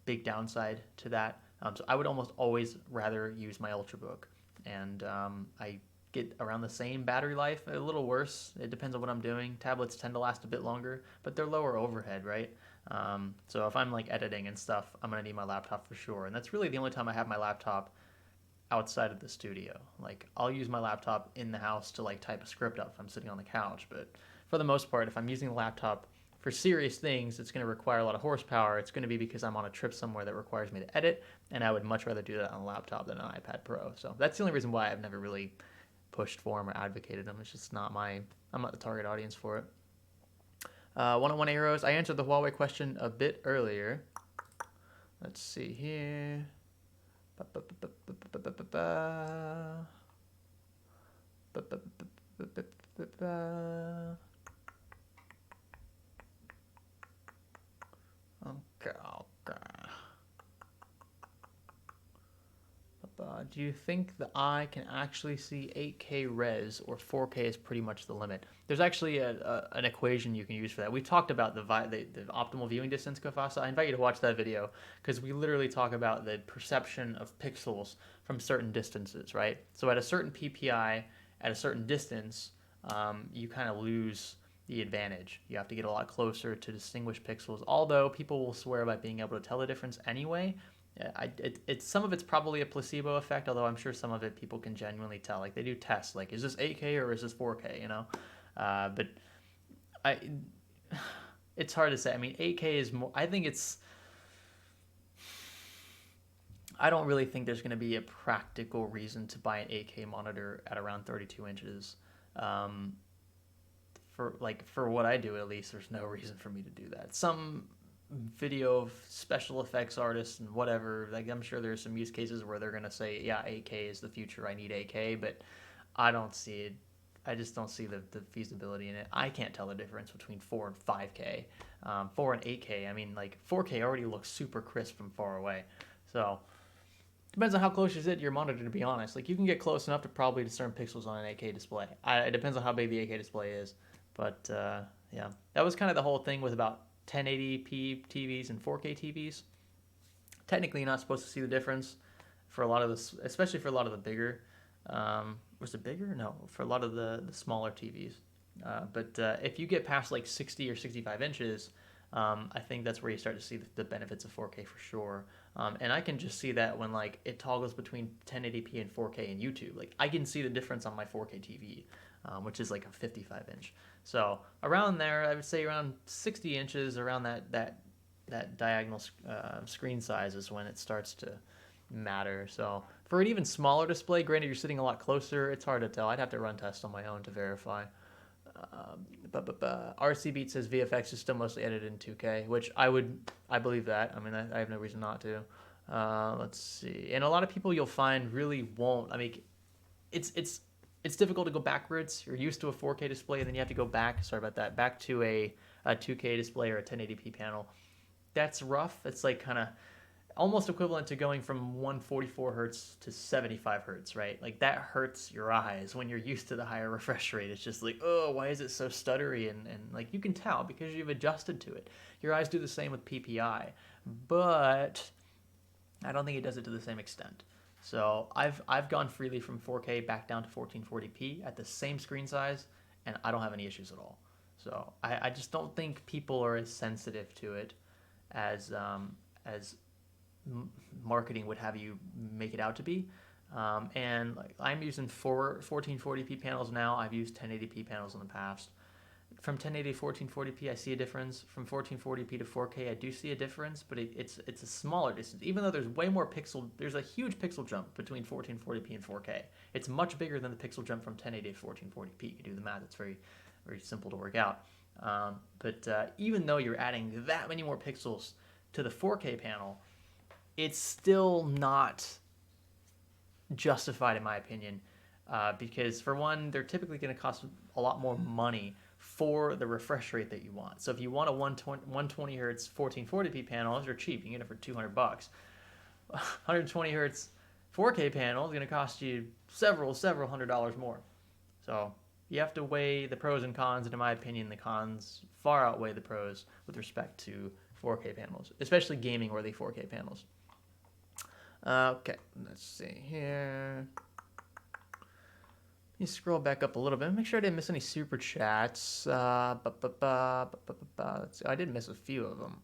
Speaker 1: big downside to that. So I would almost always rather use my Ultrabook, and I get around the same battery life, a little worse. It depends on what I'm doing. Tablets tend to last a bit longer, but they're lower overhead, right? So if I'm like editing and stuff, I'm gonna need my laptop for sure. And that's really the only time I have my laptop outside of the studio. Like I'll use my laptop in the house to like type a script up if I'm sitting on the couch, but for the most part, if I'm using the laptop for serious things, it's going to require a lot of horsepower. It's going to be because I'm on a trip somewhere that requires me to edit, and I would much rather do that on a laptop than an iPad Pro. So that's the only reason why I've never really pushed for them or advocated them. It's just not I'm not the target audience for it. One-on-one arrows. I answered the Huawei question a bit earlier. Let's see here. Okay, okay. Do you think the eye can actually see 8K res or 4K is pretty much the limit? There's actually an equation you can use for that. We've talked about the optimal viewing distance, Kofasa. I invite you to watch that video because we literally talk about the perception of pixels from certain distances, right? So at a certain PPI, at a certain distance, you kind of lose the advantage. You have to get a lot closer to distinguish pixels, although people will swear by being able to tell the difference anyway. It's some of it's probably a placebo effect, although I'm sure some of it people can genuinely tell. Like they do tests, like is this 8K or is this 4K? You know, but I, it's hard to say. I mean, 8K is more. I think it's. I don't really think there's going to be a practical reason to buy an 8K monitor at around 32 inches. For what I do at least, there's no reason for me to do that. Some video of special effects artists and whatever, like I'm sure there's some use cases where they're gonna say, yeah, 8K is the future, I need 8K, but I don't see it. I just don't see the feasibility in it. I can't tell the difference between 4 and 5K. 4 and 8K, I mean, like 4K already looks super crisp from far away. So depends on how close is it to your monitor, to be honest. Like you can get close enough to probably discern pixels on an 8K display. It depends on how big the 8K display is. But yeah, that was kind of the whole thing with about 1080p TVs and 4K TVs. Technically, you're not supposed to see the difference for a lot of this, especially for a lot of the bigger. Was it bigger? No, for a lot of the smaller TVs. But if you get past like 60 or 65 inches, I think that's where you start to see the benefits of 4K for sure. And I can just see that when like it toggles between 1080p and 4K in YouTube. Like I can see the difference on my 4K TV, which is like a 55 inch. So around there, I would say around 60 inches, around that diagonal screen size is when it starts to matter. So for an even smaller display, granted you're sitting a lot closer, it's hard to tell. I'd have to run tests on my own to verify. RC Beat says VFX is still mostly edited in 2K, which I believe that. I mean, I have no reason not to. Let's see. And a lot of people you'll find really won't. I mean, it's difficult to go backwards. You're used to a 4K display, and then you have to go back. Sorry about that. Back to a 2K display or a 1080p panel. That's rough. It's like kind of almost equivalent to going from 144 hertz to 75 hertz, right? Like that hurts your eyes when you're used to the higher refresh rate. It's just like, oh, why is it so stuttery? And like you can tell because you've adjusted to it. Your eyes do the same with PPI, but I don't think it does it to the same extent. So I've gone freely from 4K back down to 1440p at the same screen size, and I don't have any issues at all. So I just don't think people are as sensitive to it as marketing would have you make it out to be. And like I'm using 1440p panels now. I've used 1080p panels in the past. from 1080 to 1440p, I see a difference. From 1440p to 4K, I do see a difference, but it's a smaller distance. Even though there's a huge pixel jump between 1440p and 4K. It's much bigger than the pixel jump from 1080 to 1440p. You do the math; it's very, very simple to work out. But even though you're adding that many more pixels to the 4K panel, it's still not justified in my opinion, because for one, they're typically going to cost a lot more money for the refresh rate that you want. So if you want a 120 hertz 1440p panel, they're cheap. You can get it for $200. 120 hertz 4K panel is going to cost you several $100 more. So you have to weigh the pros and cons, and in my opinion, the cons far outweigh the pros with respect to 4K panels, especially gaming-worthy 4K panels. Okay, let's see here. Let me scroll back up a little bit. Make sure I didn't miss any super chats. I did miss a few of them.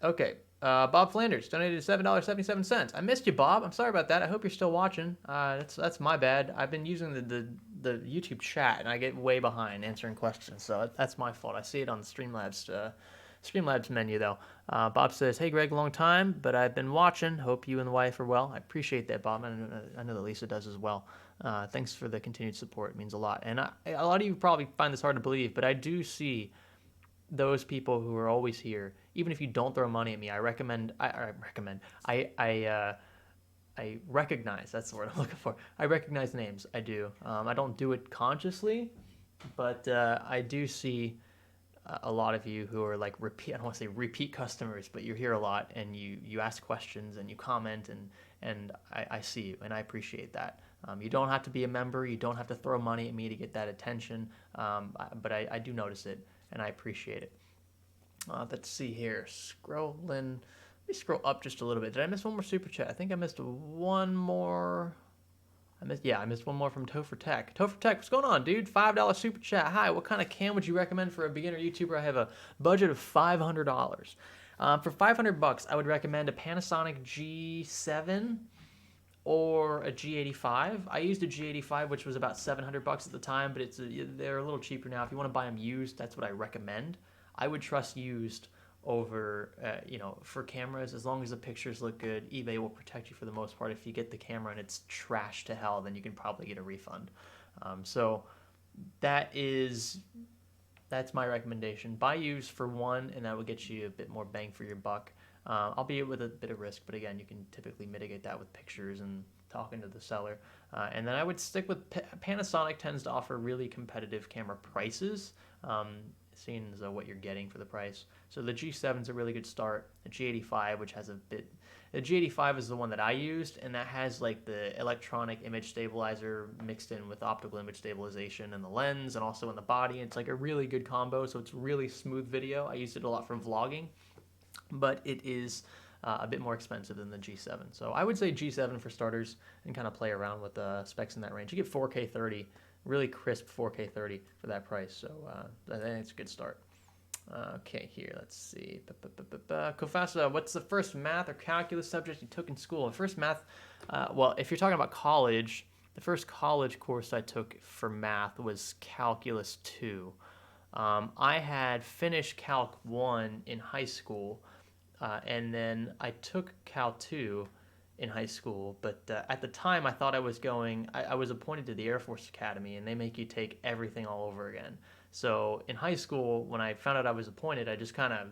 Speaker 1: Okay, Bob Flanders donated $7.77. I missed you, Bob. I'm sorry about that. I hope you're still watching. That's my bad. I've been using the YouTube chat, and I get way behind answering questions, so that's my fault. I see it on the Streamlabs menu, though. Bob says, "Hey, Greg, long time, but I've been watching. Hope you and the wife are well." I appreciate that, Bob. I know that Lisa does as well. Thanks for the continued support. It means a lot. And a lot of you probably find this hard to believe, but I do see those people who are always here. Even if you don't throw money at me, I recognize. That's the word I'm looking for. I recognize names. I do. I don't do it consciously, but I do see a lot of you who are like I don't want to say repeat customers, but you're here a lot and you ask questions and you comment and I see you and I appreciate that. You don't have to be a member. You don't have to throw money at me to get that attention, but I do notice it and I appreciate it. Let's see here. Scrolling. Let me scroll up just a little bit. Did I miss one more super chat? I think I missed one more. I missed one more from Topher Tech. Topher Tech, what's going on, dude? $5 super chat. Hi, what kind of cam would you recommend for a beginner YouTuber? I have a budget of $500. For $500, I would recommend a Panasonic G7 or a G85. I used a G85, which was about $700 at the time, but they're a little cheaper now. If you want to buy them used, that's what I recommend. I would trust used over, for cameras. As long as the pictures look good, eBay will protect you for the most part. If you get the camera and it's trash to hell, then you can probably get a refund. So that's my recommendation. Buy used for one, and that will get you a bit more bang for your buck. Albeit with a bit of risk, but again, you can typically mitigate that with pictures and talking to the seller. And then I would stick with Panasonic. Tends to offer really competitive camera prices, seeing as what you're getting for the price. So the G7 is a really good start. The G85, which has the G85 is the one that I used, and that has like the electronic image stabilizer mixed in with optical image stabilization in the lens and also in the body. It's like a really good combo, so it's really smooth video. I used it a lot for vlogging, but it is a bit more expensive than the G7. So I would say G7 for starters and kind of play around with the specs in that range. You get 4K 30, really crisp 4K 30 for that price. So I think it's a good start. Okay, here, let's see. Kofasa, what's the first math or calculus subject you took in school? The first math, well, if you're talking about college, the first college course I took for math was Calculus 2. I had finished Calc 1 in high school, and then I took Cal 2 in high school, but at the time I thought I was I was appointed to the Air Force Academy, and they make you take everything all over again. So in high school, when I found out I was appointed, I just I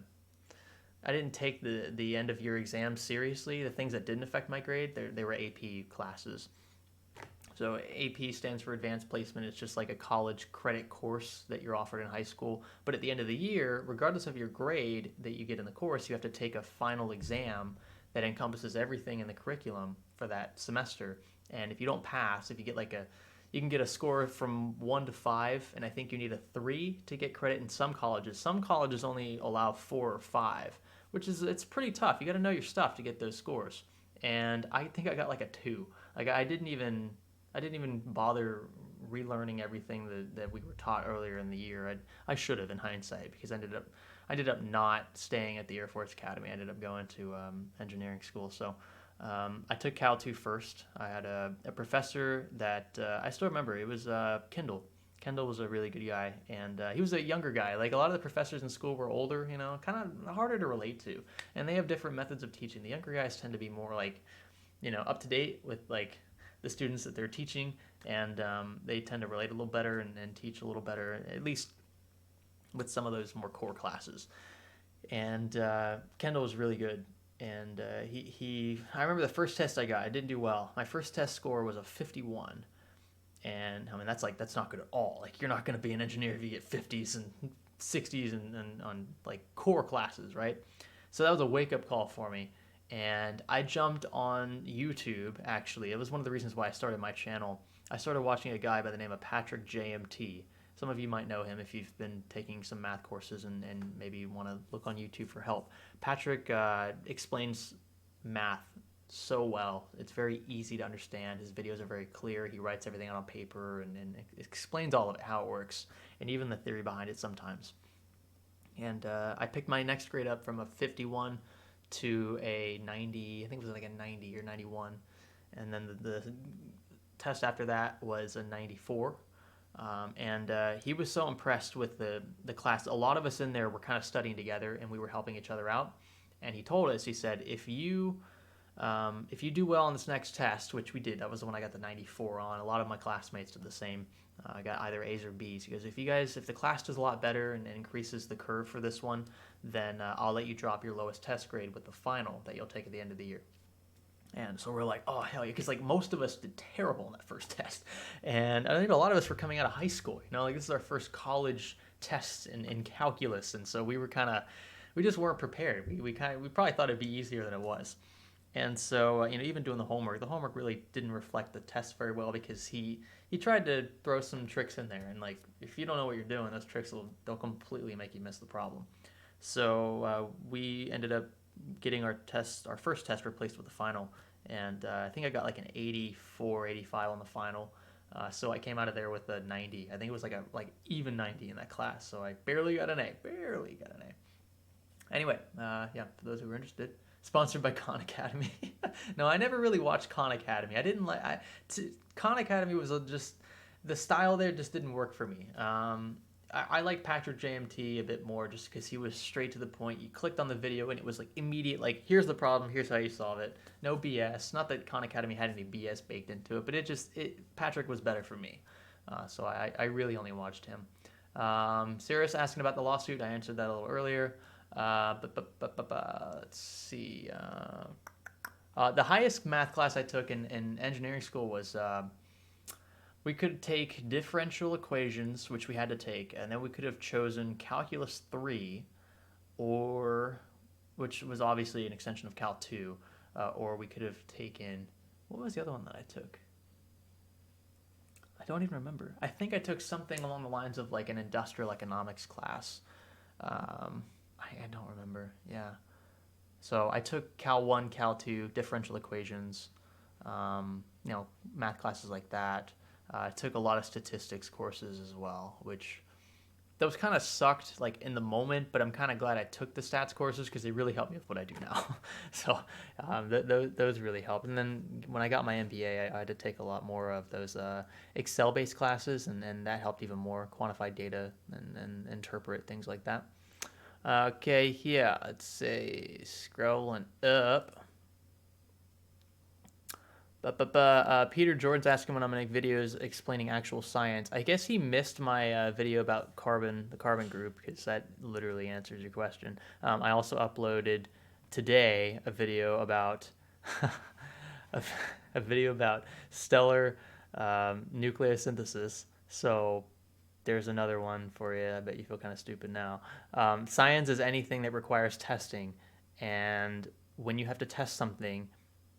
Speaker 1: didn't take the end of year exams seriously. The things that didn't affect my grade, they were AP classes. So AP stands for Advanced Placement. It's just like a college credit course that you're offered in high school. But at the end of the year, regardless of your grade that you get in the course, you have to take a final exam that encompasses everything in the curriculum for that semester. And if you don't pass, if you get you can get a score from 1 to 5, and I think you need a 3 to get credit in some colleges. Some colleges only allow 4 or 5, it's pretty tough. You got to know your stuff to get those scores. And I think I got like a 2. Like I didn't even bother relearning everything that we were taught earlier in the year. I should have in hindsight, because I ended up not staying at the Air Force Academy. I ended up going to engineering school. So I took Cal 2 first. I had a professor that I still remember. It was Kindle. Kendall was a really good guy, and he was a younger guy. Like a lot of the professors in school were older, kind of harder to relate to, and they have different methods of teaching. The younger guys tend to be more like, up to date with like the students that they're teaching, and they tend to relate a little better and teach a little better, at least with some of those more core classes. And Kendall was really good. And I remember the first test I got, I didn't do well. My first test score was a 51. And I mean, that's not good at all. Like, you're not going to be an engineer if you get 50s and 60s and on like core classes, right? So that was a wake up call for me. And I jumped on YouTube, actually. It was one of the reasons why I started my channel. I started watching a guy by the name of Patrick JMT. Some of you might know him if you've been taking some math courses and maybe want to look on YouTube for help. Patrick explains math so well. It's very easy to understand. His videos are very clear. He writes everything out on paper and explains all of it, how it works, and even the theory behind it sometimes. And I picked my next grade up from a 51 to a 90. I think it was like a 90 or 91. And then the test after that was a 94. And he was so impressed with the class. A lot of us in there were kind of studying together, and we were helping each other out. And he told us, he said, if you do well on this next test, which we did, that was the one I got the 94 on. A lot of my classmates did the same. I got either A's or B's. He goes, if the class does a lot better and increases the curve for this one, then I'll let you drop your lowest test grade with the final that you'll take at the end of the year. And so we're like, oh, hell yeah, because like most of us did terrible in that first test. And I think a lot of us were coming out of high school, like this is our first college test in calculus. And so we just weren't prepared. We probably thought it'd be easier than it was. And so, even doing the homework really didn't reflect the test very well, because he tried to throw some tricks in there. And like, if you don't know what you're doing, those tricks they'll completely make you miss the problem. So we ended up getting our first test replaced with the final. And I think I got like an 84, 85 on the final. So I came out of there with a 90. I think it was like even 90 in that class. So I barely got an A. Anyway, yeah, for those who are interested, sponsored by Khan Academy. No, I never really watched Khan Academy. I didn't like Khan Academy was just the style there just didn't work for me. I like Patrick JMT a bit more, just because he was straight to the point. You clicked on the video and it was like immediate, like, here's the problem, here's how you solve it. No BS. Not that Khan Academy had any BS baked into it, but Patrick was better for me. So I really only watched him. Sarah's asking about the lawsuit. I answered that a little earlier. Let's see. The highest math class I took in engineering school was we could take differential equations, which we had to take, and then we could have chosen Calculus 3, which was obviously an extension of Cal 2, or we could have taken, what was the other one that I took? I don't even remember. I think I took something along the lines of like an industrial economics class. I don't remember. Yeah. So I took Cal 1, Cal 2, differential equations, math classes like that. I took a lot of statistics courses as well, which those kind of sucked like in the moment, but I'm kind of glad I took the stats courses because they really helped me with what I do now. So those really helped. And then when I got my MBA, I had to take a lot more of those Excel-based classes, and that helped even more, quantify data and interpret things like that. Okay, yeah, let's say scrolling up. Peter Jordan's asking when I'm going to make videos explaining actual science. I guess he missed my video about the carbon group, because that literally answers your question. I also uploaded today a video about stellar nucleosynthesis. So there's another one for you. I bet you feel kind of stupid now. Science is anything that requires testing, and when you have to test something,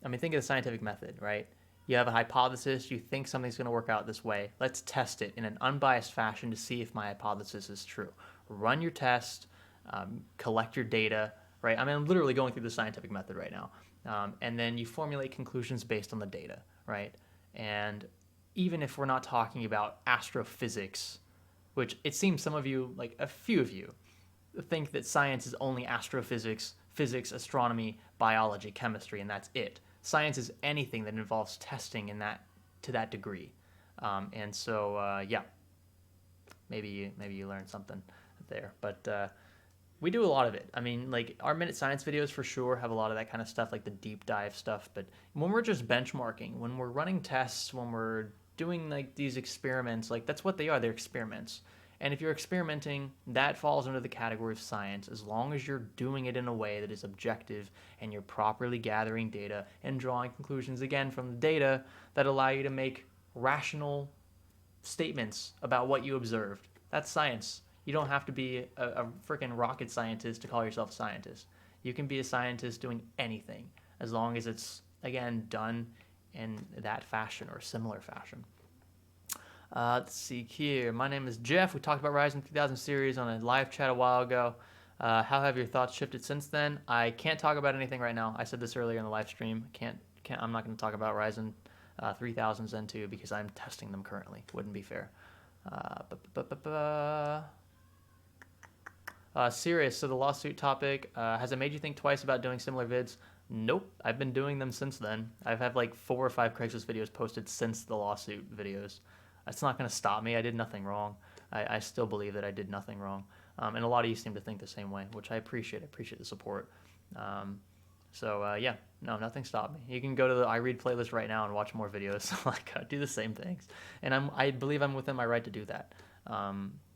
Speaker 1: I mean, think of the scientific method, right? You have a hypothesis, you think something's going to work out this way. Let's test it in an unbiased fashion to see if my hypothesis is true. Run your test, collect your data, right? I mean, I'm literally going through the scientific method right now. And then you formulate conclusions based on the data, right? And even if we're not talking about astrophysics, which it seems some of you, like a few of you, think that science is only astrophysics, physics, astronomy, biology, chemistry, and that's it. Science is anything that involves testing to that degree. And so, yeah. maybe you learned something there. But we do a lot of it. I mean, like our Minute Science videos for sure have a lot of that kind of stuff, like the deep dive stuff. But when we're just benchmarking, when we're running tests, when we're doing like these experiments, like that's what they are. They're experiments. And if you're experimenting, that falls under the category of science as long as you're doing it in a way that is objective and you're properly gathering data and drawing conclusions again from the data that allow you to make rational statements about what you observed. That's science. You don't have to be a freaking rocket scientist to call yourself a scientist. You can be a scientist doing anything as long as it's, again, done in that fashion or similar fashion. Let's see here. My name is Jeff. We talked about Ryzen 3000 series on a live chat a while ago. How have your thoughts shifted since then? I can't talk about anything right now. I said this earlier in the live stream. I'm not going to talk about Ryzen 3000 Zen 2 because I'm testing them currently. Wouldn't be fair. Serious. So the lawsuit topic, has it made you think twice about doing similar vids? Nope. I've been doing them since then. I've had like 4 or 5 Craigslist videos posted since the lawsuit videos. That's not going to stop me. I did nothing wrong. I still believe that I did nothing wrong. And a lot of you seem to think the same way, which I appreciate. I appreciate the support. Yeah, no, nothing stopped me. You can go to the I Read playlist right now and watch more videos. Like, do the same things. And I believe I'm within my right to do that.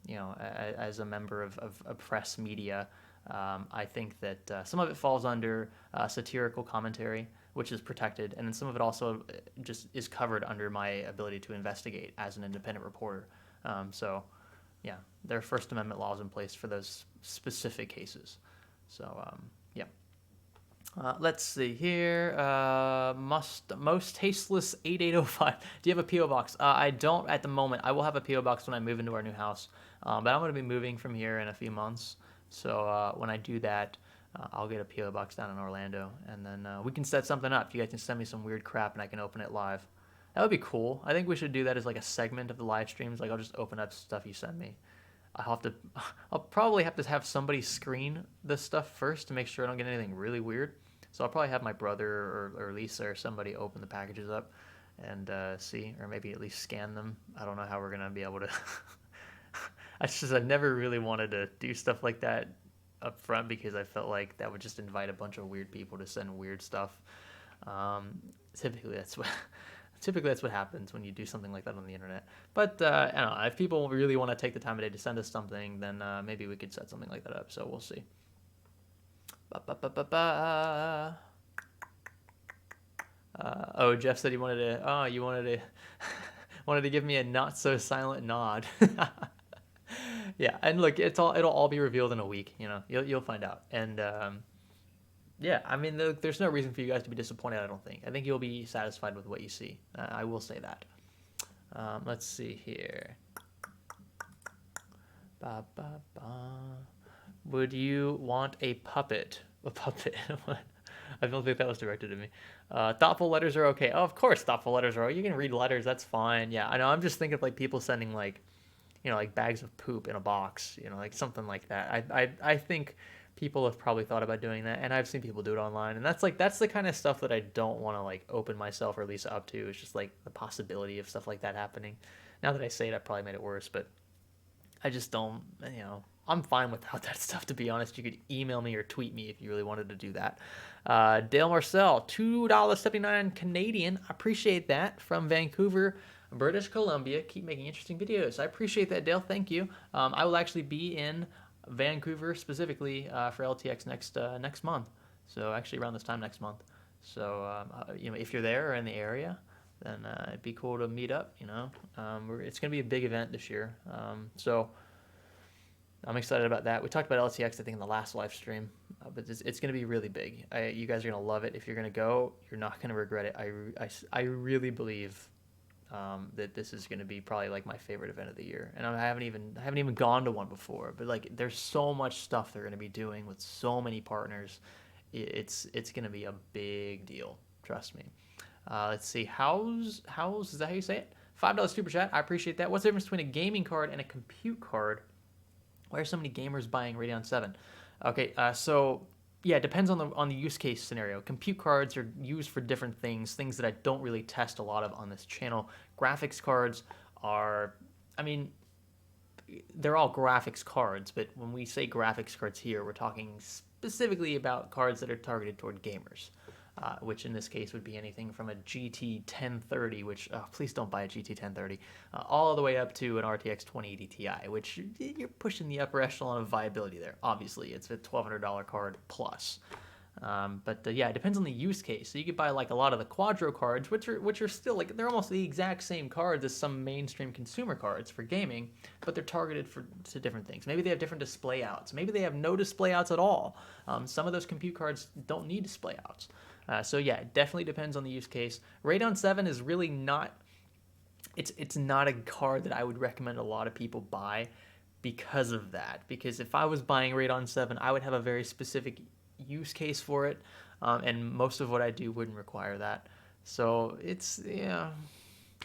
Speaker 1: As a member of press media, I think that some of it falls under satirical commentary, which is protected, and then some of it also just is covered under my ability to investigate as an independent reporter. There are First Amendment laws in place for those specific cases. Let's see here. Most tasteless 8805. Do you have a PO box? I don't at the moment. I will have a PO box when I move into our new house, but I'm going to be moving from here in a few months. So when I do that, I'll get a PO box down in Orlando, and then we can set something up. You guys can send me some weird crap, and I can open it live. That would be cool. I think we should do that as like a segment of the live streams. Like I'll just open up stuff you send me. I'll probably have to have somebody screen this stuff first to make sure I don't get anything really weird. So I'll probably have my brother or Lisa or somebody open the packages up and see, or maybe at least scan them. I don't know how we're gonna be able to. I've never really wanted to do stuff like that up front because I felt like that would just invite a bunch of weird people to send weird stuff. Typically that's what happens when you do something like that on the internet. But I don't know, if people really want to take the time of day to send us something, then maybe we could set something like that up. So we'll see. Jeff said he wanted to. Oh, you wanted to wanted to give me a not so silent nod. Yeah, and look, it'll all be revealed in a week. You know, you'll find out. And yeah, I mean, there's no reason for you guys to be disappointed. I don't think. I think you'll be satisfied with what you see. I will say that. Let's see here. Would you want a puppet? A puppet? I don't think that was directed at me. Thoughtful letters are okay. Oh, of course, thoughtful letters are okay. You can read letters. That's fine. Yeah, I know. I'm just thinking of like people sending like, like bags of poop in a box. Like something like that. I think people have probably thought about doing that, and I've seen people do it online. And that's the kind of stuff that I don't want to like open myself or Lisa up to. It's just like the possibility of stuff like that happening. Now that I say it, I probably made it worse, but I just don't, I'm fine without that stuff, to be honest. You could email me or tweet me if you really wanted to do that. Dale Marcel, $2.79 Canadian. I appreciate that, from Vancouver, British Columbia. Keep making interesting videos. I appreciate that, Dale. Thank you. I will actually be in Vancouver specifically for LTX next month. So actually around this time next month. So if you're there or in the area, then it'd be cool to meet up. It's going to be a big event this year. So I'm excited about that. We talked about LTX, I think, in the last live stream, but it's going to be really big. You guys are going to love it. If you're going to go, you're not going to regret it. I really believe that this is going to be probably like my favorite event of the year. And I haven't even gone to one before, but like there's so much stuff they're going to be doing with so many partners. It's going to be a big deal. Trust me. Let's see. How's is that how you say it? $5 super chat. I appreciate that. What's the difference between a gaming card and a compute card? Why are so many gamers buying Radeon 7? Okay, so yeah, it depends on the use case scenario. Compute cards are used for different things that I don't really test a lot of on this channel. Graphics cards are, I mean, they're all graphics cards, but when we say graphics cards here, we're talking specifically about cards that are targeted toward gamers. Which in this case would be anything from a GT 1030, which please don't buy a GT 1030, all the way up to an RTX 2080 Ti, which you're pushing the upper echelon of viability there. Obviously, it's a $1,200 card plus. But yeah, it depends on the use case. So you could buy like a lot of the Quadro cards, which are still like they're almost the exact same cards as some mainstream consumer cards for gaming, but they're targeted to different things. Maybe they have different display outs. Maybe they have no display outs at all. Some of those compute cards don't need display outs. So yeah, it definitely depends on the use case. Radeon 7 is really not. It's not a card that I would recommend a lot of people buy because of that. Because if I was buying Radeon 7, I would have a very specific use case for it, and most of what I do wouldn't require that. So it's, yeah,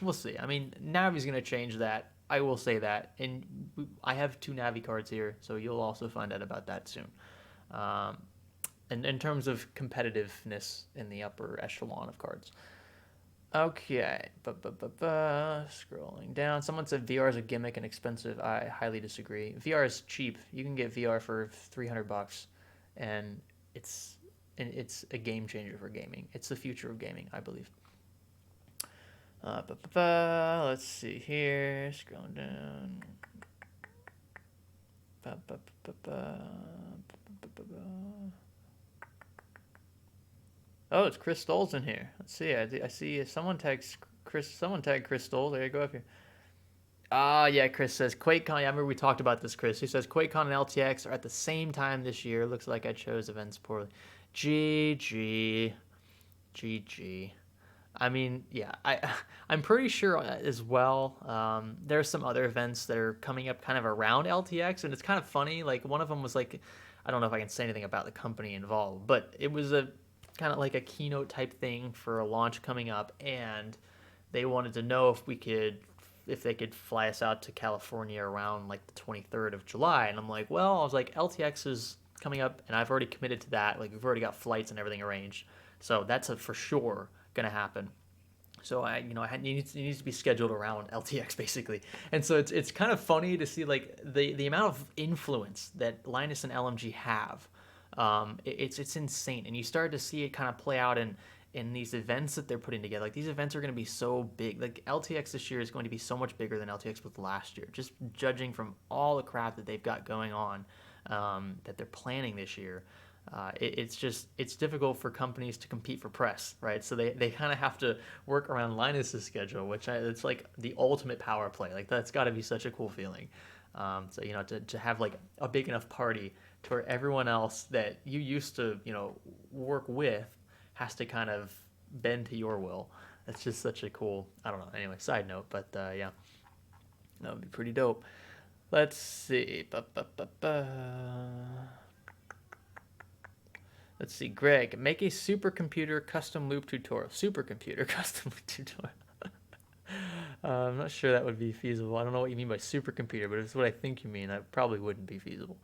Speaker 1: we'll see. I mean, Navi's going to change that. I will say that. And I have 2 Navi cards here, so you'll also find out about that soon. And in terms of competitiveness in the upper echelon of cards. Okay, scrolling down. Someone said VR is a gimmick and expensive. I highly disagree. VR is cheap. You can get VR for $300, and it's a game changer for gaming. It's the future of gaming, I believe. Let's see here. Scrolling down. Oh, it's Chris Stoll's in here. Let's see. I see someone tags Chris. Someone tagged Chris Stoll. There you go up here. Yeah, Chris says QuakeCon. Yeah, I remember we talked about this, Chris. He says QuakeCon and LTX are at the same time this year. Looks like I chose events poorly. GG. I mean, yeah, I'm pretty sure as well. There's some other events that are coming up kind of around LTX, and it's kind of funny. Like one of them was like, I don't know if I can say anything about the company involved, but it was a kind of like a keynote type thing for a launch coming up, and they wanted to know if they could fly us out to California around like the 23rd of July. And I'm like, well, I was like, LTX is coming up, and I've already committed to that. Like we've already got flights and everything arranged, so that's for sure gonna happen. So it needs to be scheduled around LTX basically. And so it's kind of funny to see like the amount of influence that Linus and LMG have. It's insane, and you start to see it kind of play out in these events that they're putting together. Like these events are going to be so big. Like LTX this year is going to be so much bigger than LTX was last year. Just judging from all the crap that they've got going on, that they're planning this year. It's difficult for companies to compete for press, right? So they kind of have to work around Linus's schedule, it's like the ultimate power play. Like that's got to be such a cool feeling. So to have like a big enough party to where everyone else that you used to work with has to kind of bend to your will. That's just such a cool, I don't know. Anyway, side note, but yeah, that would be pretty dope. Let's see. Let's see, Greg, make a supercomputer custom loop tutorial. Supercomputer custom loop tutorial. I'm not sure that would be feasible. I don't know what you mean by supercomputer, but if it's what I think you mean, that probably wouldn't be feasible.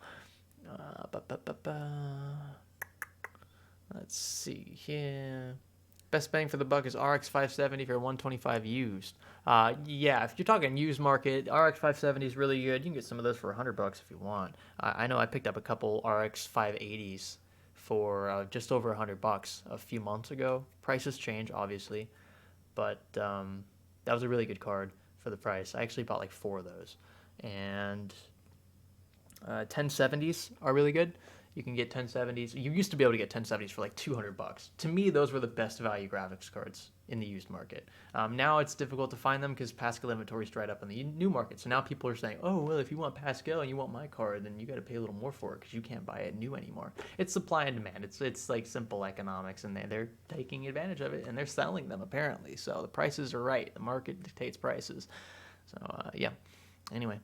Speaker 1: Let's see here. Best bang for the buck is RX 570 for 125 used. Yeah, if you're talking used market, RX 570 is really good. You can get some of those for $100 if you want. I know I picked up a couple RX 580s for just over $100 a few months ago. Prices change, obviously, but that was a really good card for the price. I actually bought like 4 of those, and 1070s are really good. You can get 1070s. You used to be able to get 1070s for like $200. To me, those were the best value graphics cards in the used market. Now it's difficult to find them because Pascal inventory's dried up in the new market. So now people are saying, oh, well, if you want Pascal and you want my card, then you got to pay a little more for it because you can't buy it new anymore. It's supply and demand. It's like simple economics, and they're taking advantage of it, and they're selling them apparently. So the prices are right. The market dictates prices. So yeah. Anyway.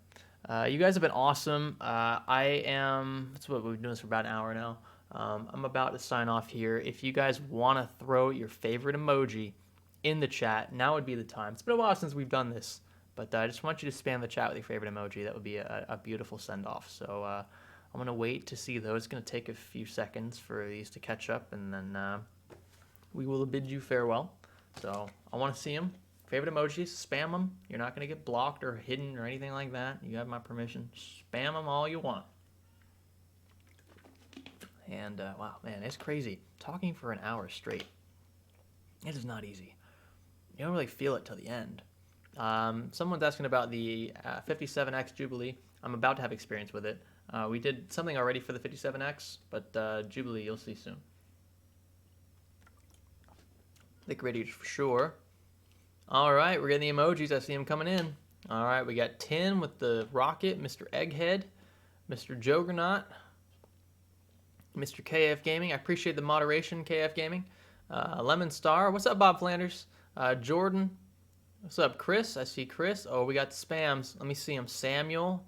Speaker 1: You guys have been awesome. That's what we've been doing this for about an hour now. I'm about to sign off here. If you guys want to throw your favorite emoji in the chat, now would be the time. It's been a while since we've done this, but I just want you to spam the chat with your favorite emoji. That would be a beautiful send-off. So I'm going to wait to see those. It's going to take a few seconds for these to catch up, and then we will bid you farewell. So I want to see them. favorite emojis, spam them. You're not going to get blocked or hidden or anything like that. You have my permission. Spam them all you want. And wow, man, it's crazy. Talking for an hour straight, it is not easy. You don't really feel it till the end. Someone's asking about the 57X Jubilee. I'm about to have experience with it. We did something already for the 57X, but Jubilee you'll see soon. Lick Radiator for sure. All right, we're getting the emojis. I see them coming in. All right, we got Tin with the rocket, Mr. Egghead, Mr. Juggernaut, Mr. KF Gaming. I appreciate the moderation, KF Gaming. Lemon Star. What's up, Bob Flanders? Jordan. What's up, Chris? I see Chris. Oh, we got the spams. Let me see them. Samuel.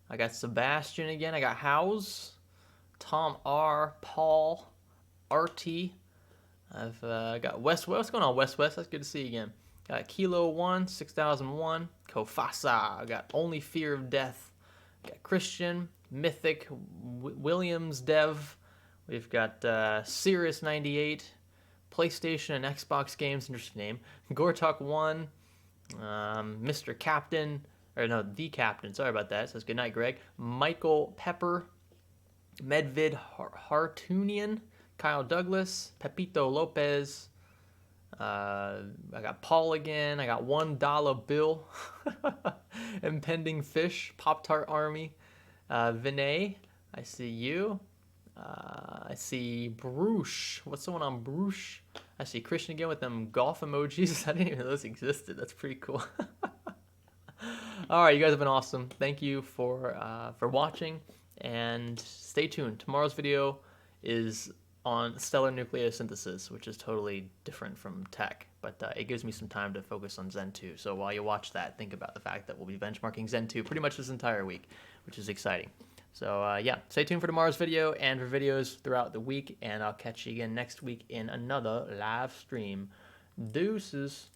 Speaker 1: I got Sebastian again. I got House. Tom R. Paul. RT. I've got West. What's going on, West? That's good to see you again. Got Kilo 1, 6001. Kofasa. I got Only Fear of Death. Got Christian. Mythic. Williams Dev. We've got Cirrus 98. PlayStation and Xbox games. Interesting name. Gortok 1. Mr. Captain. Or no, the Captain. Sorry about that. Says goodnight, Greg. Michael Pepper. Medvid Hartunian. Kyle Douglas, Pepito Lopez. I got Paul again. I got $1 bill. Impending Fish. Pop-Tart Army. Vinay. I see you. I see Bruce. What's going on, Bruce? I see Christian again with them golf emojis. I didn't even know those existed. That's pretty cool. All right, you guys have been awesome. Thank you for watching, and stay tuned. Tomorrow's video is on stellar nucleosynthesis, which is totally different from tech, but it gives me some time to focus on Zen 2. So while you watch that, think about the fact that we'll be benchmarking Zen 2 pretty much this entire week, which is exciting. So yeah, stay tuned for tomorrow's video and for videos throughout the week, and I'll catch you again next week in another live stream. Deuces.